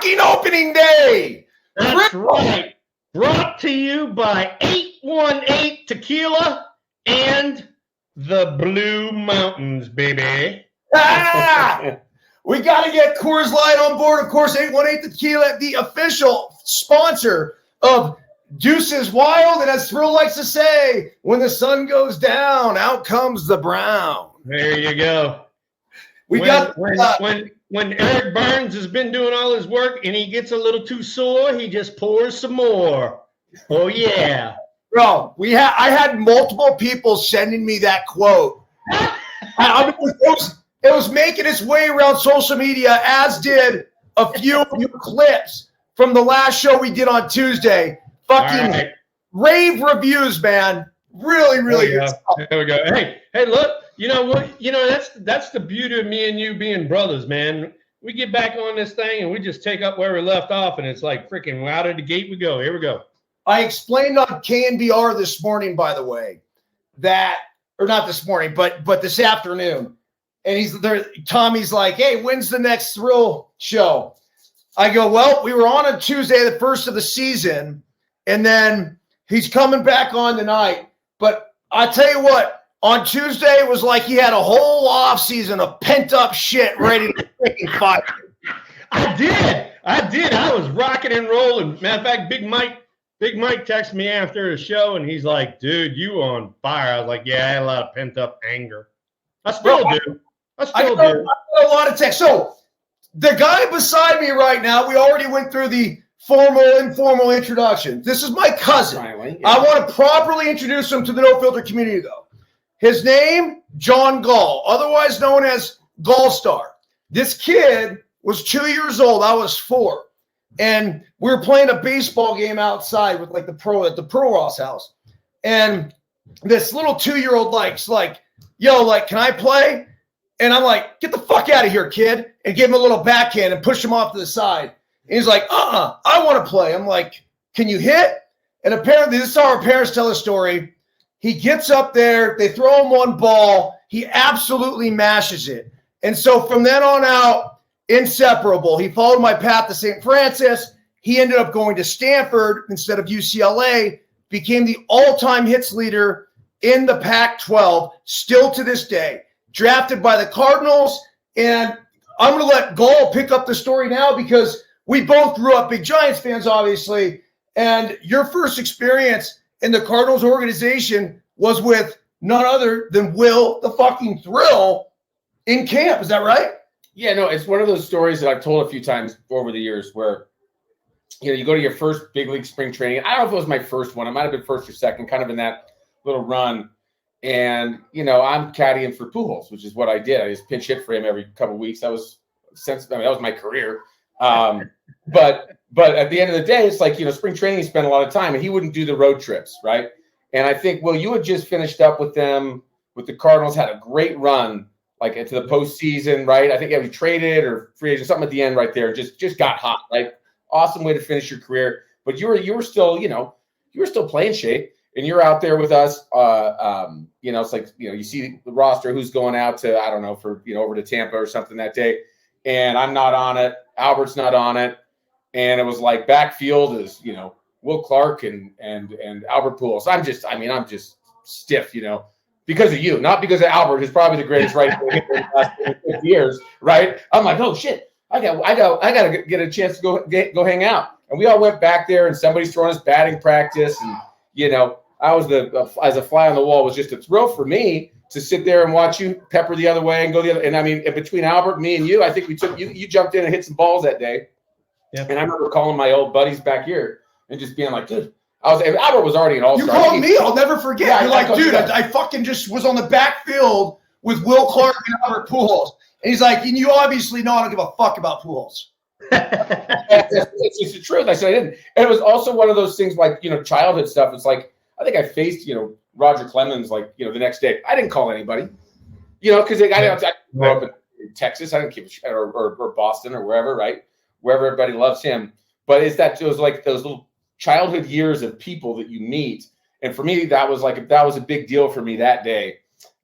fucking opening day. That's right. Brought to you by 818 Tequila and the Blue Mountains, baby. We got to get Coors Light on board. Of course, 818 Tequila, the official sponsor of Deuces Wild. And as Thrill likes to say, when the sun goes down, out comes the brown. There you go. When Eric Byrnes has been doing all his work and he gets a little too sore, he just pours some more. Oh, yeah. Bro, I had multiple people sending me that quote. It was making its way around social media, as did a few clips from the last show we did on Tuesday. Fucking rave reviews, man. Really, really good stuff. There we go. Hey, look. You know what? You know, that's the beauty of me and you being brothers, man. We get back on this thing and we just take up where we left off, and it's like freaking out of the gate we go. Here we go. I explained on KNBR this morning, by the way, or not this morning, but this afternoon. And he's there. Tommy's like, "Hey, when's the next Thrill show?" I go, "Well, we were on Tuesday, the first of the season, and then he's coming back on tonight. But I tell you what, on Tuesday it was like he had a whole off season of pent up shit ready to freaking fight." I did. I was rocking and rolling. Matter of fact, Big Mike texted me after the show, and he's like, "Dude, you on fire." I was like, "Yeah, I had a lot of pent up anger. I still do. I got a lot of text." So the guy beside me right now, we already went through the formal, informal introduction. This is my cousin. Finally, yeah. I want to properly introduce him to the No Filter community, though. His name, John Gall, otherwise known as Gallstar. This kid was 2 years old. I was 4. And we were playing a baseball game outside with like the pro at the Pro Ross house. And this little 2-year-old like, "Yo, like, can I play?" And I'm like, "Get the fuck out of here, kid," and give him a little backhand and push him off to the side. And he's like, I want to play. I'm like, "Can you hit?" And apparently this is how our parents tell the story. He gets up there, they throw him one ball, he absolutely mashes it. And so from then on out, inseparable. He followed my path to St. Francis. He ended up going to Stanford instead of UCLA, became the all-time hits leader in the Pac-12, still to this day. Drafted by the Cardinals, and I'm going to let Gall pick up the story now because we both grew up big Giants fans, obviously, and your first experience in the Cardinals organization was with none other than Will the fucking Thrill in camp. Is that right? Yeah, no, it's one of those stories that I've told a few times over the years where, you know, you go to your first big league spring training. I don't know if it was my first one. It might have been first or second, kind of in that little run. And, you know, I'm caddying for Pujols, which is what I did. I just pinch hit for him every couple of weeks. That was my career. But at the end of the day, it's like, you know, spring training, he spent a lot of time, and he wouldn't do the road trips, right? And I think, well, you had just finished up with them, with the Cardinals, had a great run, like into the postseason, right? I think he traded or free agent, something at the end right there, just got hot, like awesome way to finish your career. But you were still, you know, you were still playing shape, and you're out there with us. You know, it's like, you know, you see the roster, who's going out to, I don't know, for, you know, over to Tampa or something that day, and I'm not on it. Albert's not on it. And it was like backfield is, you know, Will Clark and Albert Pujols. I'm just stiff, you know, because of you, not because of Albert, who's probably the greatest right in the last 50 years, right? I'm like, oh shit, I got to get a chance to go hang out. And we all went back there, and somebody's throwing us batting practice, and you know, I was as a fly on the wall. It was just a thrill for me to sit there and watch you pepper the other way and go the other. And I mean, between Albert, me, and you, I think we took you jumped in and hit some balls that day. Yeah. And I remember calling my old buddies back here and just being like, dude, Albert was already an all-star. You called me. I'll never forget. Yeah, you're like, dude, I fucking just was on the backfield with Will Clark and Albert Pujols. And he's like, and you obviously know I don't give a fuck about Pujols. It's the truth. I said I didn't. And it was also one of those things like, you know, childhood stuff. It's like, I think I faced, you know, Roger Clemens, like, you know, the next day. I didn't call anybody, you know, because I grew up in Texas. I didn't give a shit, or Boston or wherever, right? Wherever everybody loves him. But it was like those little childhood years of people that you meet. And for me, that was a big deal for me that day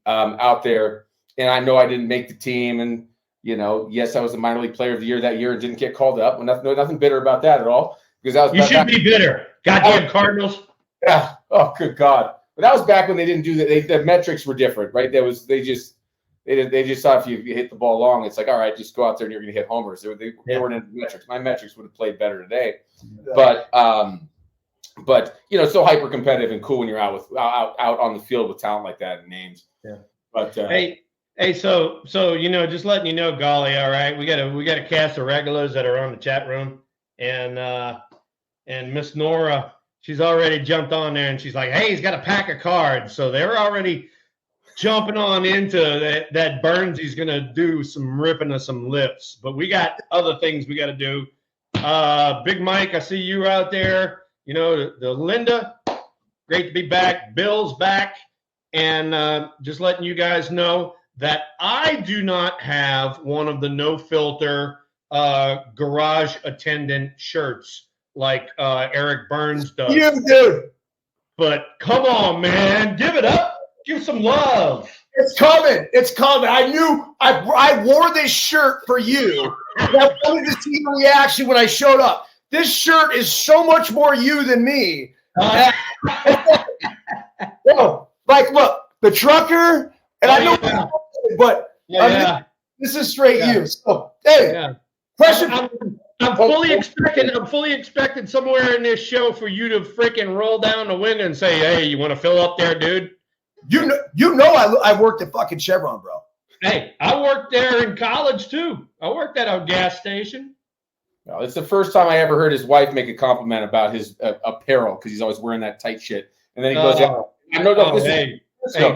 out there. And I know I didn't make the team. And Yes, I was the minor league player of the year that year and didn't get called up. Nothing bitter about that at all. Because that was you should be bitter. Goddamn Cardinals. Yeah. Oh, good God. But that was back when they didn't do that. The metrics were different, right? They just thought if you hit the ball long, it's like, all right, just go out there and you're going to hit homers. They weren't in metrics. My metrics would have played better today. But so hyper competitive and cool when you're out on the field with talent like that and names. Yeah. But hey, so just letting you know, Golly, all right, we got a cast of regulars that are on the chat room, and Miss Nora, she's already jumped on there and she's like, hey, he's got a pack of cards. So they're already jumping on into that Byrnes. He's going to do some ripping of some lips. But we got other things we got to do. Big Mike, I see you out there. The Linda, great to be back. Bill's back. And just letting you guys know that I do not have one of the no filter garage attendant shirts like Eric Byrnes does. You, dude. But come on, man. Give it up. Give some love. It's coming. It's coming. I knew I wore this shirt for you. I wanted to see your reaction when I showed up. This shirt is so much more you than me. Look, the trucker, and I know, but this is straight you. So, hey, question. I'm fully expecting somewhere in this show for you to freaking roll down the window and say, "Hey, you want to fill up there, dude?" I worked at fucking Chevron, bro. Hey, I worked there in college too. I worked at a gas station. Well, it's the first time I ever heard his wife make a compliment about his apparel because he's always wearing that tight shit, and then he goes, Hey,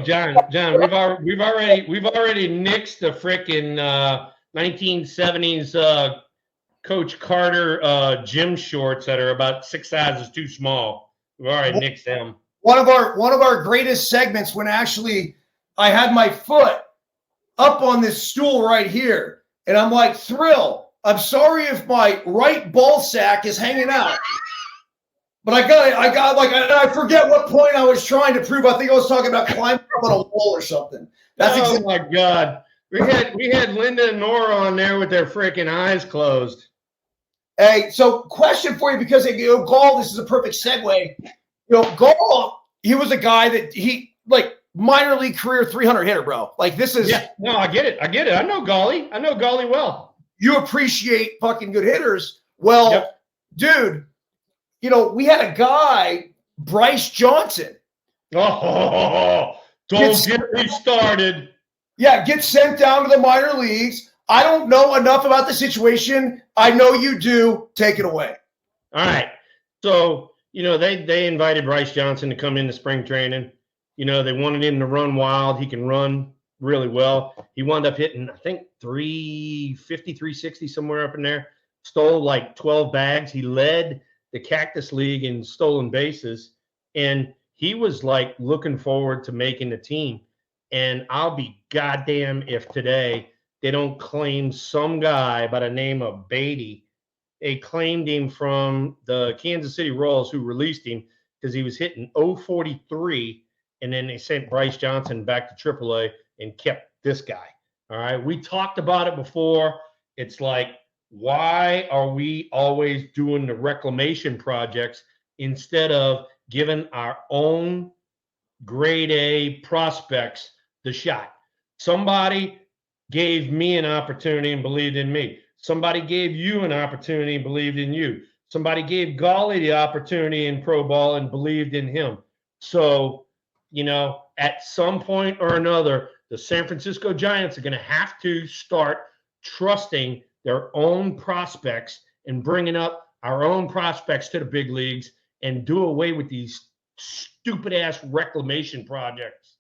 John, we've already nixed the freaking 1970s Coach Carter gym shorts that are about 6 sizes too small. We've already nixed them. One of our greatest segments when actually I had my foot up on this stool right here, and I'm like, Thrill, I'm sorry if my right ball sack is hanging out. But I forget what point I was trying to prove. I think I was talking about climbing up on a wall or something. My God. We had Linda and Nora on there with their freaking eyes closed. Hey, so question for you, because Gall, this is a perfect segue. Gall, he was a guy that minor league career 300 hitter, bro. Like this is I get it. I know Golly well. You appreciate fucking good hitters. Well, dude, we had a guy, Bryce Johnson. Oh, don't get me started. Yeah, get sent down to the minor leagues. I don't know enough about the situation. I know you do. Take it away. All right. So, they invited Bryce Johnson to come into spring training. They wanted him to run wild. He can run really well. He wound up hitting, I think, 350, 360, somewhere up in there. Stole like 12 bags. He led the Cactus League in stolen bases. And he was like looking forward to making the team. And I'll be goddamn if today they don't claim some guy by the name of Beatty. They claimed him from the Kansas City Royals, who released him because he was hitting 043, and then they sent Bryce Johnson back to AAA and kept this guy. All right, we talked about it before. It's like, why are we always doing the reclamation projects instead of giving our own grade A prospects the shot? Somebody gave me an opportunity and believed in me. Somebody gave you an opportunity and believed in you. Somebody gave Golly the opportunity in pro ball and believed in him. So, at some point or another, the San Francisco Giants are going to have to start trusting their own prospects and bringing up our own prospects to the big leagues and do away with these stupid-ass reclamation projects.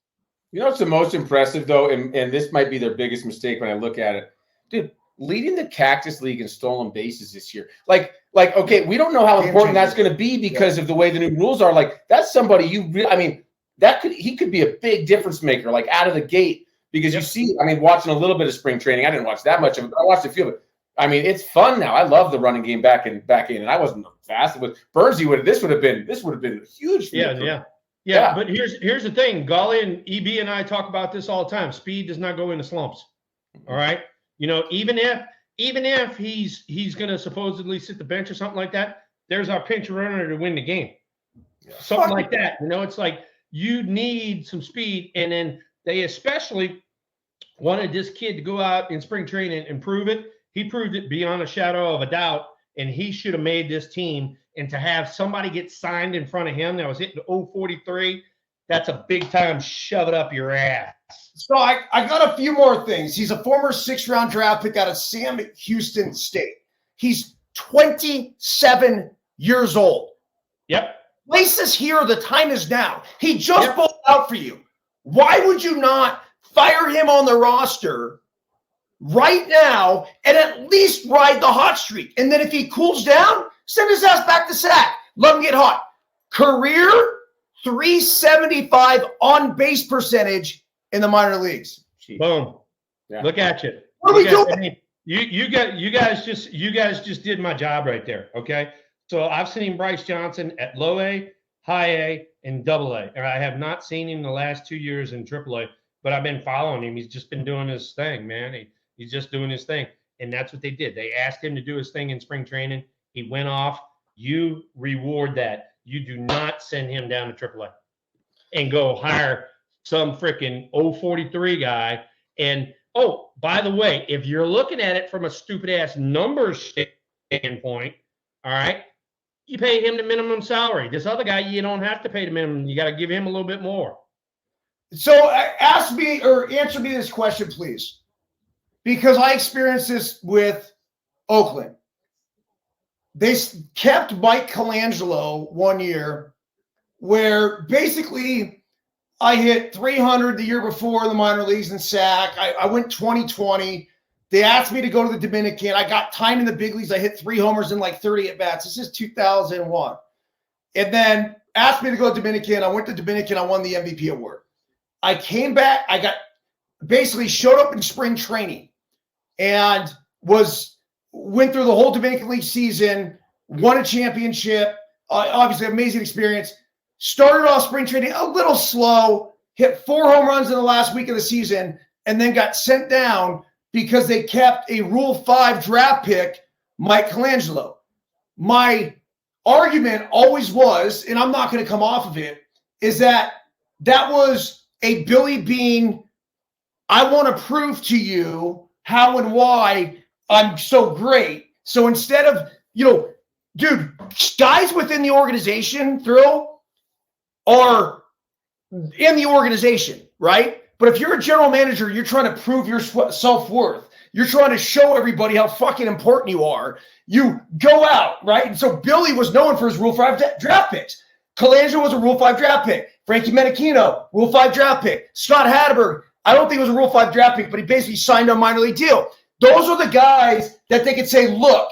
What's the most impressive, though, and this might be their biggest mistake when I look at it. Dude, leading the Cactus League in stolen bases this year. Okay, we don't know how important that's going to be because of the way the new rules are. Like, that's somebody he could be a big difference maker, like out of the gate, because you see, watching a little bit of spring training, I didn't watch that much of it, but I watched a few of it. It's fun now. I love the running game back in, and I wasn't fast. With Byrnes, this would have been huge. Yeah, but here's the thing. Golly and EB and I talk about this all the time. Speed does not go into slumps. All right. You know, even if he's going to supposedly sit the bench or something like that, there's our pinch runner to win the game. Something like that. You know, it's like you need some speed. And then they especially wanted this kid to go out in spring training and prove it. He proved it beyond a shadow of a doubt, and he should have made this team. And to have somebody get signed in front of him that was hitting 043, that's a big time shove it up your ass. So I got a few more things. He's a former 6th-round draft pick out of Sam Houston State. He's 27 years old. Yep. Place is here. The time is now. He just bowled out for you. Why would you not fire him on the roster right now and at least ride the hot streak? And then if he cools down, send his ass back to SAC. Let him get hot. Career 375 on base percentage in the minor leagues. Jeez. Boom. Yeah. Look at you. What are we doing? I mean, you guys just did my job right there. Okay. So I've seen Bryce Johnson at low A, high A, and double A. And I have not seen him the last 2 years in triple A, but I've been following him. He's just been doing his thing, man. He's just doing his thing. And that's what they did. They asked him to do his thing in spring training. He went off. You reward that. You do not send him down to triple A and go hire some freaking 043 guy. And, oh, by the way, if you're looking at it from a stupid-ass numbers standpoint, all right, you pay him the minimum salary. This other guy, you don't have to pay the minimum. You got to give him a little bit more. So answer me this question, please, because I experienced this with Oakland. They kept Mike Colangelo 1 year where basically I hit 300 the year before in the minor leagues in SAC. I went 20-20. They asked me to go to the Dominican. I got time in the big leagues. I hit 3 homers in like 30 at-bats. This is 2001. And then asked me to go to Dominican. I went to Dominican. I won the MVP award. I came back. I basically showed up in spring training and went through the whole Dominican League season, won a championship, obviously amazing experience. Started off spring training a little slow, hit 4 home runs in the last week of the season, and then got sent down because they kept a Rule 5 draft pick, Mike Colangelo. My argument always was, and I'm not going to come off of it, is that was a Billy Beane, I want to prove to you how and why I'm so great. So instead of, dude, guys within the organization, Thrill, are in the organization, right? But if you're a general manager, you're trying to prove your self-worth. You're trying to show everybody how fucking important you are. You go out, right? And so Billy was known for his Rule 5 draft picks. Colangelo was a Rule 5 draft pick. Frankie Menachino, Rule 5 draft pick. Scott Hatterberg, I don't think it was a Rule 5 draft pick, but he basically signed a minor league deal. Those are the guys that they could say, look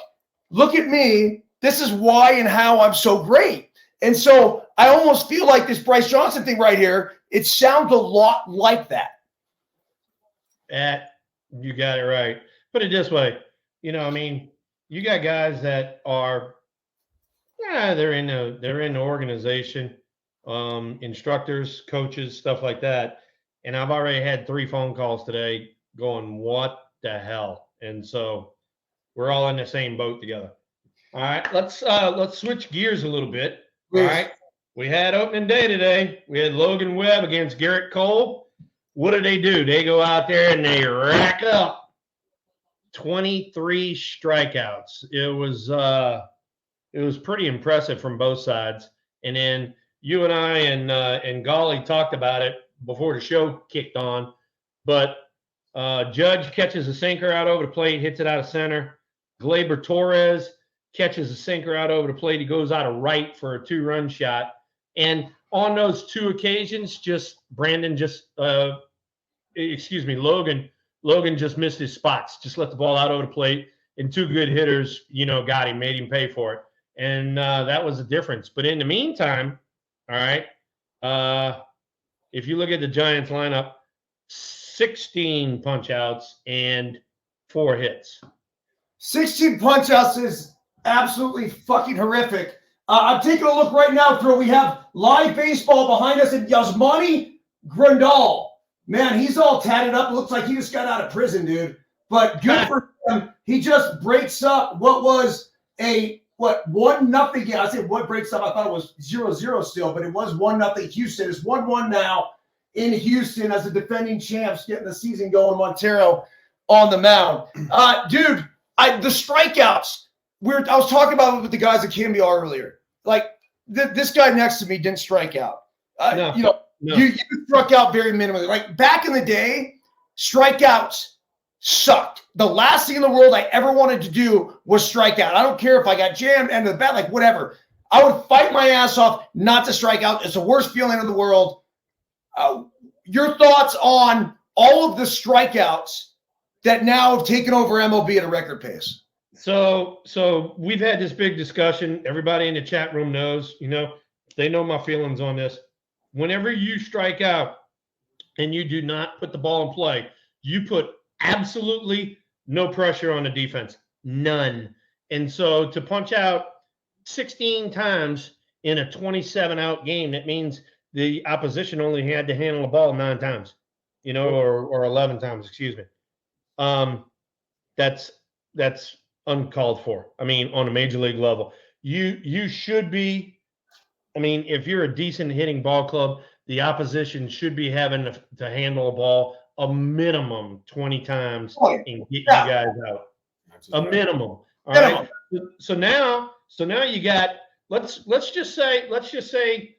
at me. This is why and how I'm so great. And so I almost feel like this Bryce Johnson thing right here, it sounds a lot like that. You got it right. Put it this way. You got guys that are, they're in the organization, instructors, coaches, stuff like that. And I've already had 3 phone calls today going, what the hell? And so we're all in the same boat together. All right, let's switch gears a little bit. All right. We had opening day today. We had Logan Webb against Garrett Cole. What do? They go out there and they rack up 23 strikeouts. It was pretty impressive from both sides. And then you and I and Golly talked about it before the show kicked on. But Judge catches a sinker out over the plate, hits it out of center. Gleyber Torres catches a sinker out over the plate. He goes out of right for a 2-run shot. And on those 2 occasions, Logan just missed his spots, just let the ball out over the plate. And 2 good hitters, got him, made him pay for it. And that was the difference. But in the meantime, all right, if you look at the Giants lineup, 16 punch-outs and 4 hits. 16 punch-outs is absolutely fucking horrific. I'm taking a look right now, Thrill. We have live baseball behind us, and Yasmani Grandal. Man, he's all tatted up. Looks like he just got out of prison, dude. but good for him. He just breaks up what was a 1-0 game. I said what breaks up. I thought it was 0-0 still, but it was 1-0 Houston. It's 1-1 now in Houston as the defending champs getting the season going. Montero on the mound. Dude, the strikeouts. I was talking about it with the guys at KMBR earlier. Like this guy next to me didn't strike out. No. You struck out very minimally. Like back in the day, strikeouts sucked. The last thing in the world I ever wanted to do was strike out. I don't care if I got jammed and the bat, like whatever. I would fight my ass off not to strike out. It's the worst feeling in the world. Your thoughts on all of the strikeouts that now have taken over MLB at a record pace? So we've had this big discussion. Everybody in the chat room knows, they know my feelings on this. Whenever you strike out and you do not put the ball in play, you put absolutely no pressure on the defense. None. And so to punch out 16 times in a 27-out game, that means the opposition only had to handle the ball 9 times, or 11 times, excuse me. That's uncalled for. I mean, on a major league level, you should be. I mean, if you're a decent hitting ball club, the opposition should be having to handle a ball a minimum 20 times and get you guys out. A minimum. All right. So now you got. Let's just say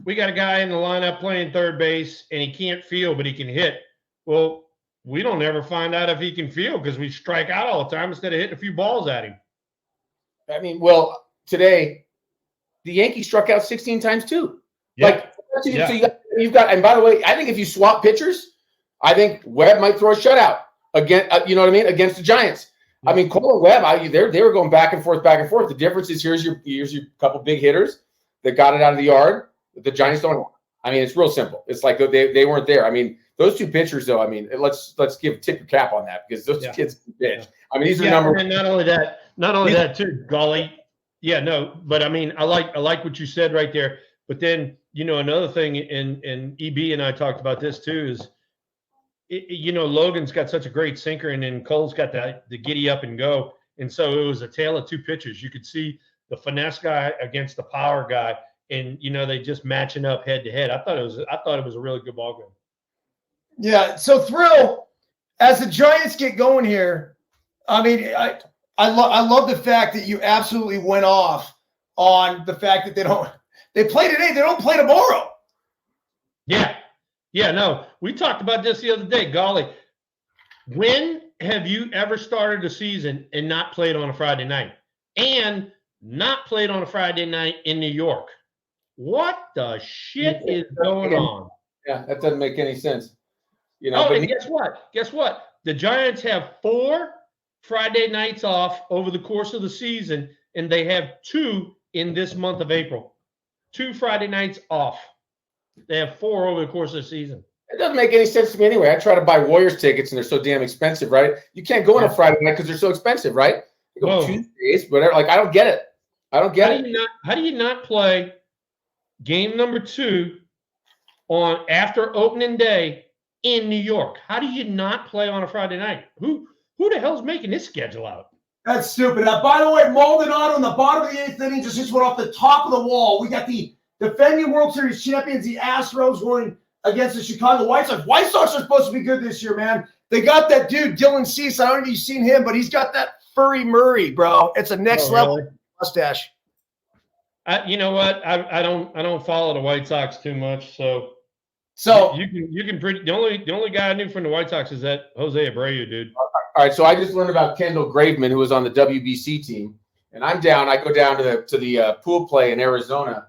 we got a guy in the lineup playing third base and he can't field, but he can hit. Well, we don't ever find out if he can field because we strike out all the time instead of hitting a few balls at him. I mean, well, today the Yankees struck out 16 times too. Yeah. So you've got, and by the way, I think if you swap pitchers, I think Webb might throw a shutout again. You know what I mean? Against the Giants. I mean, Cole and Webb, they were going back and forth. The difference is here's your couple big hitters that got it out of the yard. The Giants don't. I mean, it's real simple. It's like they weren't there. I mean, those two pitchers, though. I mean, let's tip your cap on that because those kids can pitch. I mean, these are numbers. And not only that too, golly. Yeah, no, but I mean, I like what you said right there. But then, another thing, and EB and I talked about this too, is Logan's got such a great sinker, and then Cole's got the giddy up and go. And so it was a tale of two pitchers. You could see the finesse guy against the power guy, and they just matching up head to head. I thought it was a really good ball game. Yeah. So Thrill, as the Giants get going here, I mean, I love the fact that you absolutely went off on the fact that they play today, they don't play tomorrow. Yeah. Yeah, no, we talked about this the other day. Golly, when have you ever started a season and not played on a Friday night? And not played on a Friday night in New York? What the shit is going on? Yeah, that doesn't make any sense. And guess what? Guess what? The Giants have 4 Friday nights off over the course of the season, and they have 2 in this month of April. 2 Friday nights off. They have 4 over the course of the season. It doesn't make any sense to me anyway. I try to buy Warriors tickets, and they're so damn expensive, right? You can't go on a Friday night because they're so expensive, right? You go Tuesdays, whatever. Like, I don't get it. How do you not play game number 2 on after opening day in New York? How do you not play on a Friday night? Who the hell's making this schedule out? That's stupid. By the way, Maldonado in the bottom of the 8th inning just went off the top of the wall. We got the defending World Series champions, the Astros, going against the Chicago White Sox. White Sox are supposed to be good this year, man. They got that dude, Dylan Cease. I don't know if you've seen him, but he's got that furry Murray, bro. It's a next level mustache. You know what? I don't follow the White Sox too much, so you can pretty. The only guy I knew from the White Sox is that Jose Abreu, dude. All right, so I just learned about Kendall Graveman, who was on the WBC team, and I go down to the pool play in Arizona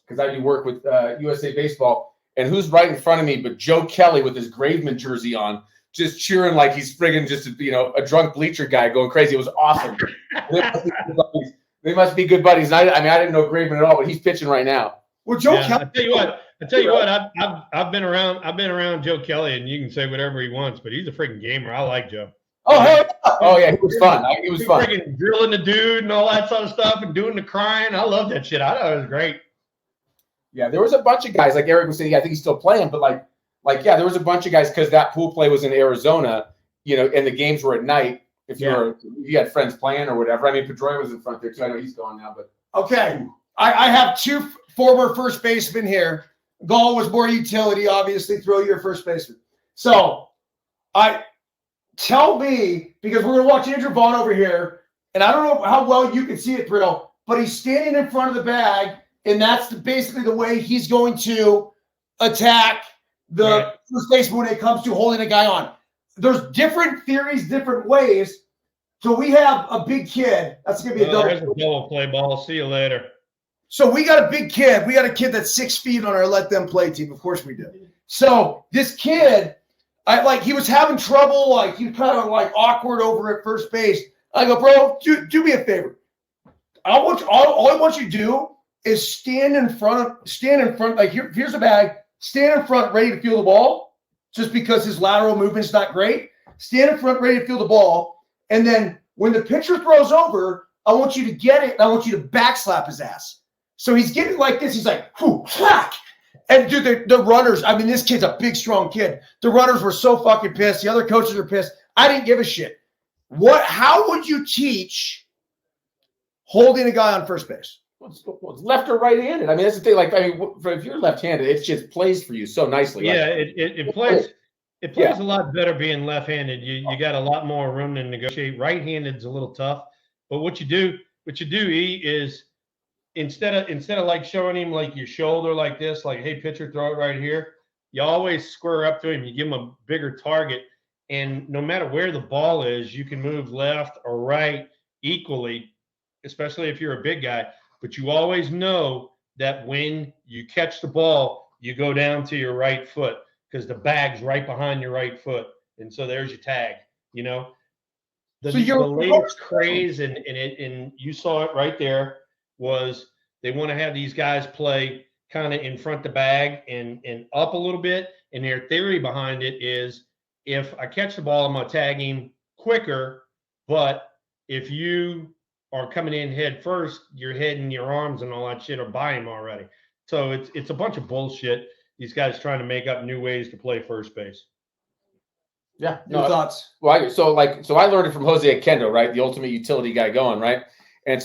because I do work with USA Baseball, and who's right in front of me but Joe Kelly with his Graveman jersey on, just cheering like he's friggin' just a drunk bleacher guy going crazy. It was awesome. They must be good buddies. And I didn't know Graveman at all, but he's pitching right now. Well, Joe Kelly. I tell you what. I've been around Joe Kelly, and you can say whatever he wants, but he's a freaking gamer. I like Joe. Oh yeah, he was fun. He was fun. Freaking drilling the dude and all that sort of stuff, and doing the crying. I love that shit. I thought it was great. Yeah, there was a bunch of guys like Eric was saying. I think he's still playing, but like there was a bunch of guys because that pool play was in Arizona, and the games were at night. If you had friends playing or whatever. I mean, Pedroia was in front there too. I know he's gone now, but okay. I have two former first basemen here. Gall was more utility, obviously. Throw your first baseman. So, tell me, because we're going to watch Andrew Vaughn over here, and I don't know how well you can see it, Thrill, but he's standing in front of the bag, and that's basically the way he's going to attack the first baseman when it comes to holding a guy on. There's different theories, different ways. So we have a big kid. That's going to be a double play ball. See you later. So we got a big kid. We got a kid that's 6 feet on our Let Them Play team. Of course we do. So this kid, he was having trouble. He was kind of awkward over at first base. I go, bro, do me a favor. All I want you to do is stand in front. Here's a bag. Stand in front, ready to field the ball. Just because his lateral movement's not great. Stand in front, ready to field the ball. And then when the pitcher throws over, I want you to get it. And I want you to backslap his ass. So he's getting like this. He's like, whoo, whack. And dude, the runners, this kid's a big, strong kid. The runners were so fucking pissed. The other coaches are pissed. I didn't give a shit. How would you teach holding a guy on first base? Well, it's left or right-handed. That's the thing. If you're left-handed, it just plays for you so nicely. Yeah, it plays. It plays a lot better being left-handed. You got a lot more room to negotiate. Right-handed's a little tough. But what you do, E, is instead of showing him your shoulder like this, hey, pitcher, throw it right here. You always square up to him. You give him a bigger target, and no matter where the ball is, you can move left or right equally, especially if you're a big guy. But you always know that when you catch the ball, you go down to your right foot because the bag's right behind your right foot. And so there's your tag, The latest craze, and you saw it right there, was they want to have these guys play kind of in front of the bag and up a little bit. And their theory behind it is if I catch the ball, I'm going to tag him quicker. But if you are coming in head first, your head and your arms and all that shit are by him already. So it's a bunch of bullshit. These guys trying to make up new ways to play first base. Yeah. Your thoughts? Well, so I learned it from Jose Akendo, right? The ultimate utility guy going, right? And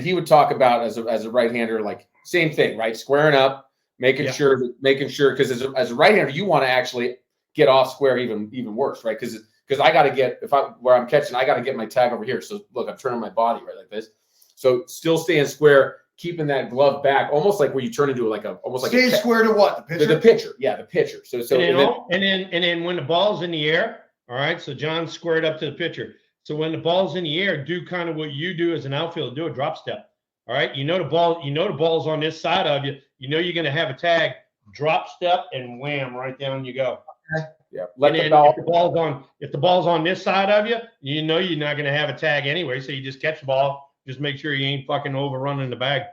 he would talk about as a right-hander, same thing, right? Squaring up, making sure, because as a right-hander, you want to actually get off square even worse, right? Because I got to get, where I'm catching, I got to get my tag over here. So look, I'm turning my body right like this. So still staying square, keeping that glove back, almost like where you turn into almost like stay square to what? The pitcher? The pitcher. Yeah, the pitcher. So and then when the ball's in the air, all right. So John's squared up to the pitcher. So when the ball's in the air, do kind of what you do as an outfielder, do a drop step. All right. The ball's on this side of you. You're going to have a tag, drop step, and wham, right down you go. Okay. Yeah. If the ball's on this side of you, you're not going to have a tag anyway. So you just catch the ball. Just make sure you ain't fucking overrunning the bag.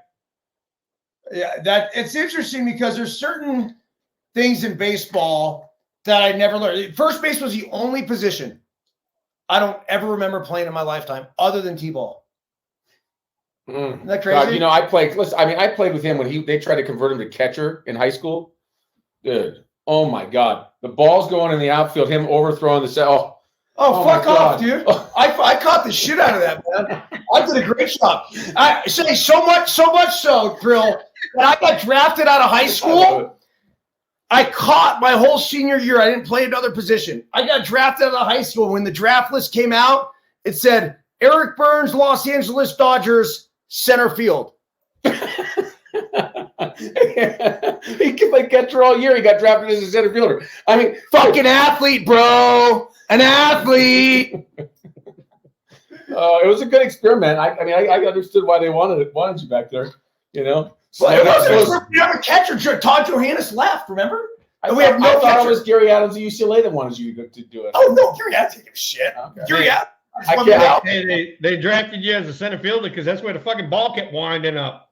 Yeah, it's interesting because there's certain things in baseball that I never learned. First base was the only position I don't ever remember playing in my lifetime other than T-ball. Isn't that crazy? God, I played with him when they tried to convert him to catcher in high school. Dude, oh my God. The ball's going in the outfield, him overthrowing the set. Oh, fuck off, dude. I caught the shit out of that, man. I did a great job. I say so much so, Thrill, that I got drafted out of high school. I caught my whole senior year. I didn't play another position. I got drafted out of high school. When the draft list came out, it said, Eric Byrnes, Los Angeles Dodgers, center field. He could play catcher all year. He got drafted as a center fielder. Fucking athlete, bro. An athlete. It was a good experiment. I understood why they wanted you back there. Well, we have a catcher. Todd Johannes left. Remember? I thought it was Gary Adams of UCLA that wanted you to do it. Oh no, Gary Adams didn't give a shit. Okay. Gary Adams. They drafted you as a center fielder because that's where the fucking ball kept winding up.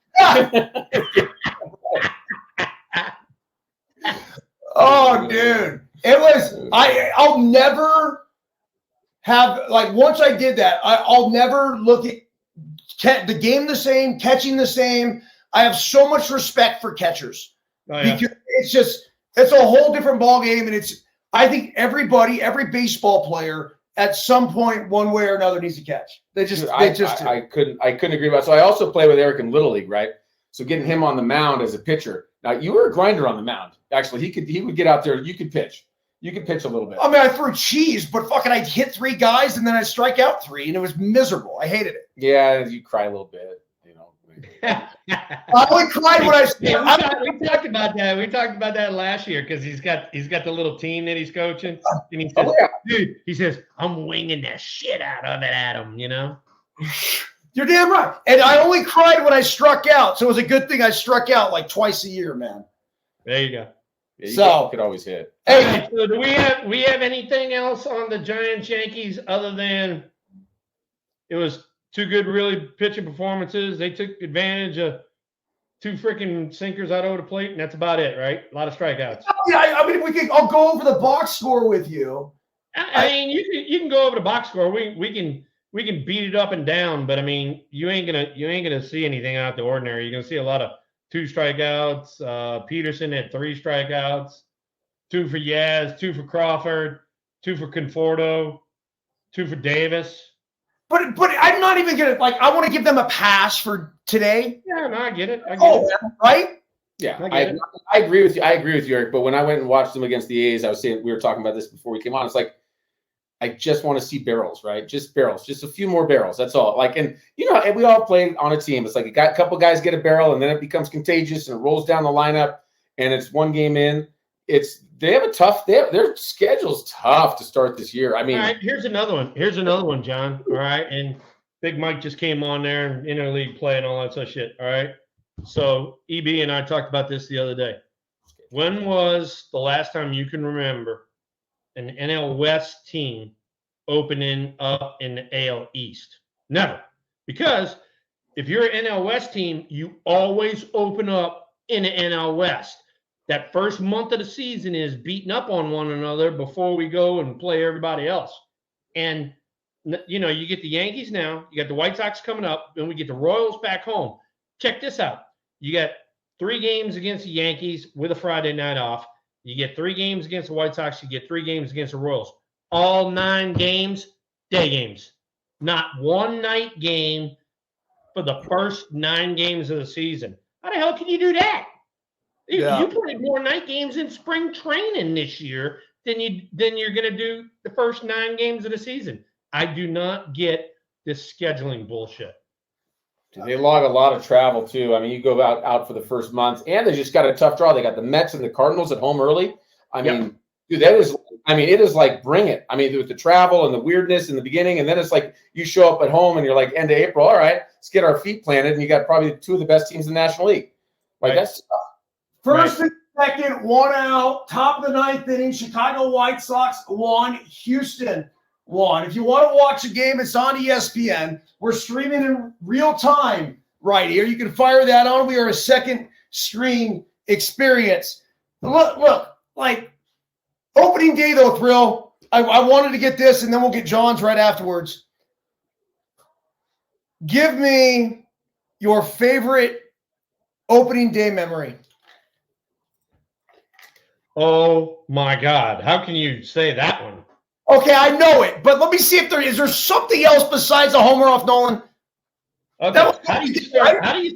Oh, dude. It was, I'll never have, once I did that, I'll never look at the game the same, catching the same. I have so much respect for catchers. Because it's a whole different ball game. And I think every baseball player at some point, one way or another, needs to catch. They just, I couldn't agree about it. So I also play with Eric in Little League, right? So getting him on the mound as a pitcher. Now you were a grinder on the mound. Actually, he would get out there. You could pitch. You could pitch a little bit. I mean, I threw cheese, but fucking I'd hit 3 guys and then I'd strike out 3, and it was miserable. I hated it. Yeah, you cry a little bit, you know. I only cried when we talked about that. We talked about that last year because he's got the little team that he's coaching, and he says, "Dude," he says, "I'm winging the shit out of it at him," you know. You're damn right. And I only cried when I struck out, so it was a good thing I struck out like twice a year, man. There you go. Yeah, you could always hit. Hey, right, so do we have anything else on the Giants Yankees other than it was 2 good really pitching performances? They took advantage of 2 freaking sinkers out over the plate, and that's about it, right? A lot of strikeouts. Yeah, I mean, I'll go over the box score with you. I mean, you can go over the box score. We can beat it up and down, but I mean, you ain't gonna see anything out of the ordinary. You're gonna see a lot of 2 strikeouts. Peterson had 3 strikeouts, 2 for Yaz, 2 for Crawford, 2 for Conforto, 2 for Davis. But I'm not even gonna I want to give them a pass for today. Yeah, no, I get it. Right? Yeah, I agree with you. I agree with you, Eric. But when I went and watched them against the A's, I was saying, we were talking about this before we came on. It's like, I just want to see barrels, right? Just barrels, just a few more barrels. That's all. And we all play on a team. It's like a couple guys get a barrel, and then it becomes contagious, and it rolls down the lineup, and it's one game in. They have a tough. Their schedule's tough to start this year. I mean, all right. Here's another one, John. All right, and Big Mike just came on there and interleague play and all that sort of shit. All right. So EB and I talked about this the other day. When was the last time you can remember an NL West team opening up in the AL East? Never. Because if you're an NL West team, you always open up in the NL West. That first month of the season is beating up on one another before we go and play everybody else. And, you get the Yankees now, you got the White Sox coming up, then we get the Royals back home. Check this out. You got 3 games against the Yankees with a Friday night off. You get 3 games against the White Sox. You get 3 games against the Royals. All 9 games, day games. Not one night game for the first 9 games of the season. How the hell can you do that? Yeah. You played more night games in spring training this year than you're going to do the first 9 games of the season. I do not get this scheduling bullshit. They log a lot of travel too. I mean, you go out for the first month, and they just got a tough draw. They got the Mets and the Cardinals at home early. I mean, dude, it is like bring it. I mean, with the travel and the weirdness in the beginning, and then it's like you show up at home and you're like end of April. All right, let's get our feet planted, and you got probably 2 of the best teams in the National League. That's tough. First and second, 1 out, top of the 9th inning. Chicago White Sox 1, Houston 1. If you want to watch a game, it's on ESPN. We're streaming in real time right here. You can fire that on. We are a second screen experience. Look, like opening day though, Thrill. I wanted to get this, and then we'll get John's right afterwards. Give me your favorite opening day memory. Oh my God! How can you say that one? Okay, I know it, but let me see if is there something else besides a homer off Nolan? Okay. How do you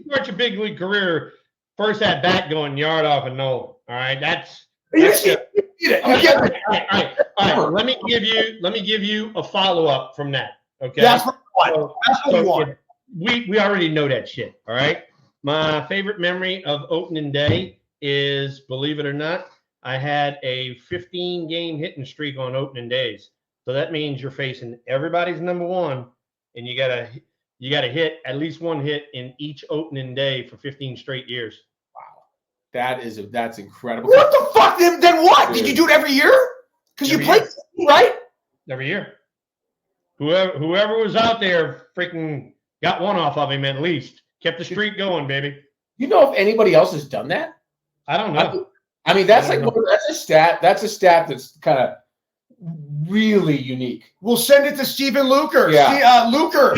start your big league career first at bat going yard off of Nolan? All right, that's it. All right. Let me give you a follow up from that. Okay, that's what I want. We already know that shit. All right. My favorite memory of opening day is, believe it or not, I had a 15-game hitting streak on opening days. So that means you're facing everybody's number one, and you gotta hit at least 1 hit in each opening day for 15 straight years. Wow, that's incredible. What the fuck? Then what? Did you do it every year? Because you played, right? Every year. Whoever was out there freaking got one off of him at least. Kept the streak going, baby. You know if anybody else has done that? I don't know. I mean, that's a stat. That's a stat that's kind of really unique. We'll send it to Steven Luker. Yeah. Luker,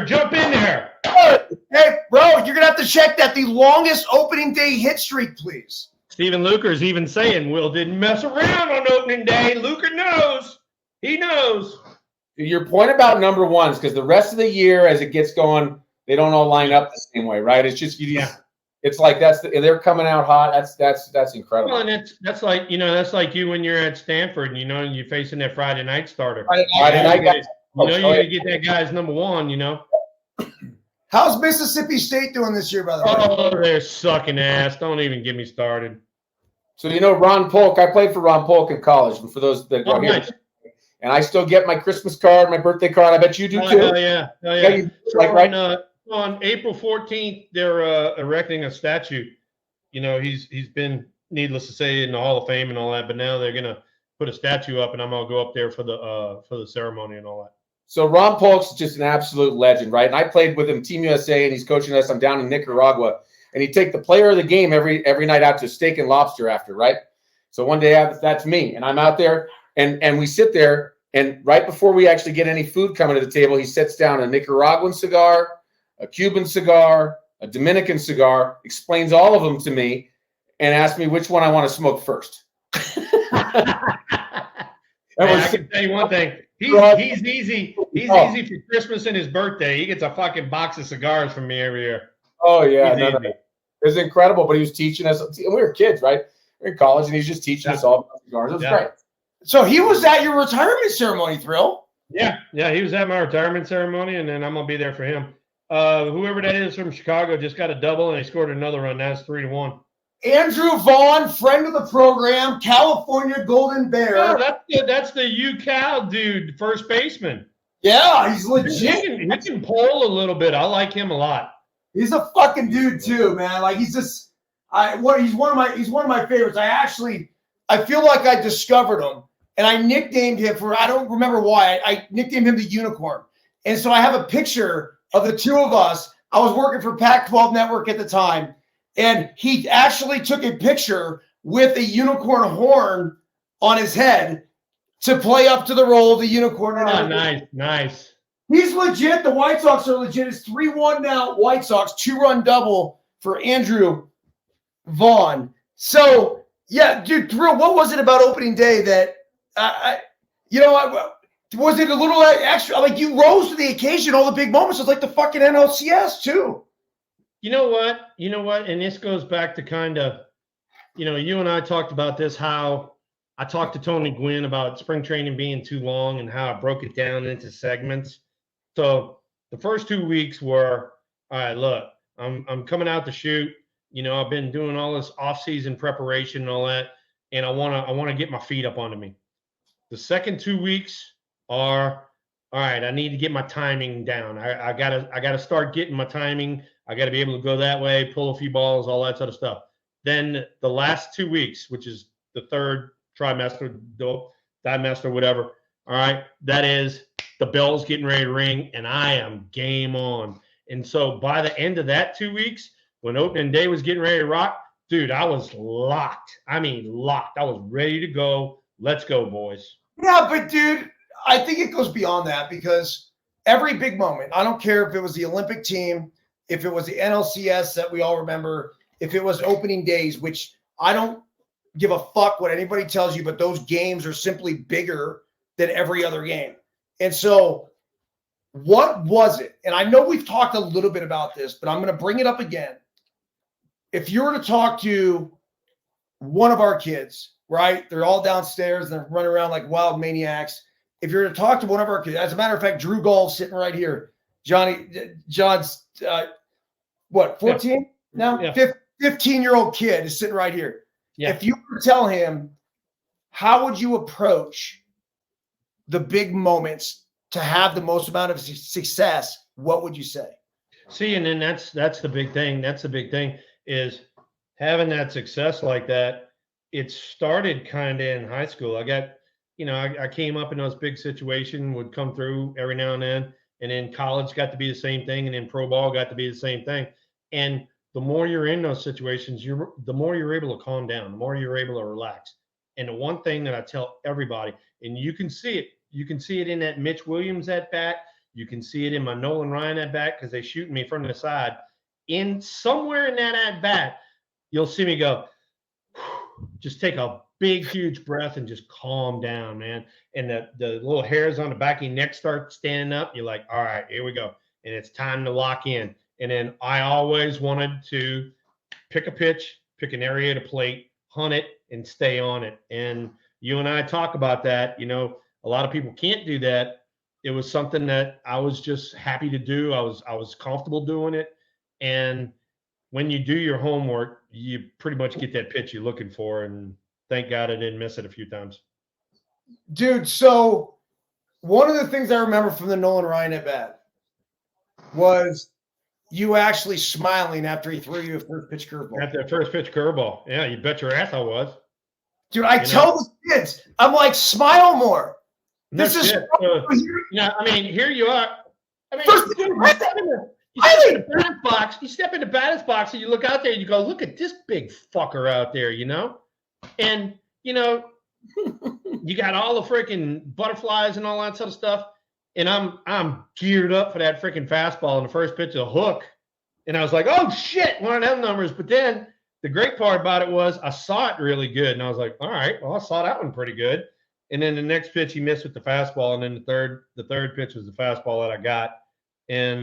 jump in there. Hey, bro, you're gonna have to check that. The longest opening day hit streak, please. Steven Luker's even saying Will didn't mess around on opening day. Luker knows. He knows. Your point about number ones, because the rest of the year, as it gets going, they don't all line up the same way, right? It's just it's like they're coming out hot. That's incredible. Well, and that's like you when you're at Stanford, and you're facing that Friday night starter. Friday night guys. You're gonna get that guy as number one. How's Mississippi State doing this year, by the way? Oh, they're sucking ass. Don't even get me started. So Ron Polk. I played for Ron Polk in college, and for those that don't hear. Nice. And I still get my Christmas card, my birthday card. I bet you do too. Oh yeah. So on April 14th, they're erecting a statue. He's been, needless to say, in the Hall of Fame and all that. But now they're gonna put a statue up, and I'm gonna go up there for the ceremony and all that. So Ron Polk's just an absolute legend, right? And I played with him, Team USA, and he's coaching us. I'm down in Nicaragua, and he'd take the player of the game every night out to steak and lobster after, right? So one day that's me, and I'm out there. And we sit there, and right before we actually get any food coming to the table, he sets down a Nicaraguan cigar, a Cuban cigar, a Dominican cigar, explains all of them to me, and asks me which one I want to smoke first. I can tell you one thing. He's easy. He's easy for Christmas and his birthday. He gets a fucking box of cigars from me every year. Oh, yeah. No. It was incredible, but he was teaching us. We were kids, right? We were in college, and he's just teaching us all about cigars. It was great. So he was at your retirement ceremony, Thrill. Yeah, he was at my retirement ceremony, and then I'm going to be there for him. Whoever that is from Chicago just got a double, and he scored another run. That's 3-1. Andrew Vaughn, friend of the program, California Golden Bear. Oh, that's the UCal dude, first baseman. Yeah, he's legit. He can pull a little bit. I like him a lot. He's a fucking dude too, man. Like he's one of my favorites. I feel like I discovered him, and I nicknamed him I don't remember why. I nicknamed him the Unicorn. And so I have a picture of the two of us. I was working for Pac-12 Network at the time, and he actually took a picture with a unicorn horn on his head to play up to the role of the unicorn. Oh, nice. He's legit. The White Sox are legit. It's 3-1 now. White Sox, 2-run double for Andrew Vaughn. So, yeah, dude, Thrill, what was it about opening day that, was it a little extra? Like, you rose to the occasion, all the big moments. It's like the fucking NLCS, too. You know what? And this goes back to kind of, you and I talked about this, how I talked to Tony Gwynn about spring training being too long and how I broke it down into segments. So the first 2 weeks were, all right, look, I'm coming out to shoot. I've been doing all this off-season preparation and all that, and I want to get my feet up onto me. The second 2 weeks are, all right, I need to get my timing down. I gotta start getting my timing. I got to be able to go that way, pull a few balls, all that sort of stuff. Then the last 2 weeks, which is the third trimester, whatever. All right, that is the bell's getting ready to ring, and I am game on. And so by the end of that 2 weeks, when opening day was getting ready to rock, dude, I was locked. I mean, locked. I was ready to go. Let's go, boys. Yeah, but dude, I think it goes beyond that because every big moment, I don't care if it was the Olympic team, if it was the NLCS that we all remember, if it was opening days, which I don't give a fuck what anybody tells you, but those games are simply bigger than every other game. And so what was it? And I know we've talked a little bit about this, but I'm going to bring it up again. If you were to talk to one of our kids, right? They're all downstairs and they're running around like wild maniacs. If you're to talk to one of our kids, as a matter of fact, Drew Gall's sitting right here. John's 14 now? Yeah. 15-year-old kid is sitting right here. Yeah. If you were to tell him, how would you approach the big moments to have the most amount of success, what would you say? See, and then that's the big thing. That's the big thing is having that success like that. It started kind of in high school. I got, I came up in those big situations, would come through every now and then college got to be the same thing, and then pro ball got to be the same thing. And the more you're in those situations, the more you're able to calm down, the more you're able to relax. And the one thing that I tell everybody, and you can see it in that Mitch Williams at bat. You can see it in my Nolan Ryan at bat because they shoot me from the side. In somewhere in that at bat, you'll see me go, just take a big, huge breath and just calm down, man. And the little hairs on the back of your neck start standing up. You're like, all right, here we go. And it's time to lock in. And then I always wanted to pick a pitch, pick an area to plate, hunt it, and stay on it. And you and I talk about that. You know, a lot of people can't do that. It was something that I was just happy to do. I was comfortable doing it. And when you do your homework, you pretty much get that pitch you're looking for. And thank God I didn't miss it a few times. Dude, so one of the things I remember from the Nolan Ryan at bat was you actually smiling after he threw you a first pitch curveball. At that first pitch curveball. Yeah, you bet your ass I was. Dude, I tell the kids, I'm like, smile more. This is I mean, here you are. I mean, you step in the batter's box and you look out there and you go, look at this big fucker out there, you know? And, you know, you got all the freaking butterflies and all that sort of stuff. And I'm geared up for that freaking fastball in the first pitch, a hook. And I was like, oh shit, one of them numbers. But then the great part about it was I saw it really good. And I was like, all right, well, I saw that one pretty good. And then the next pitch he missed with the fastball. And then the third pitch was the fastball that I got. And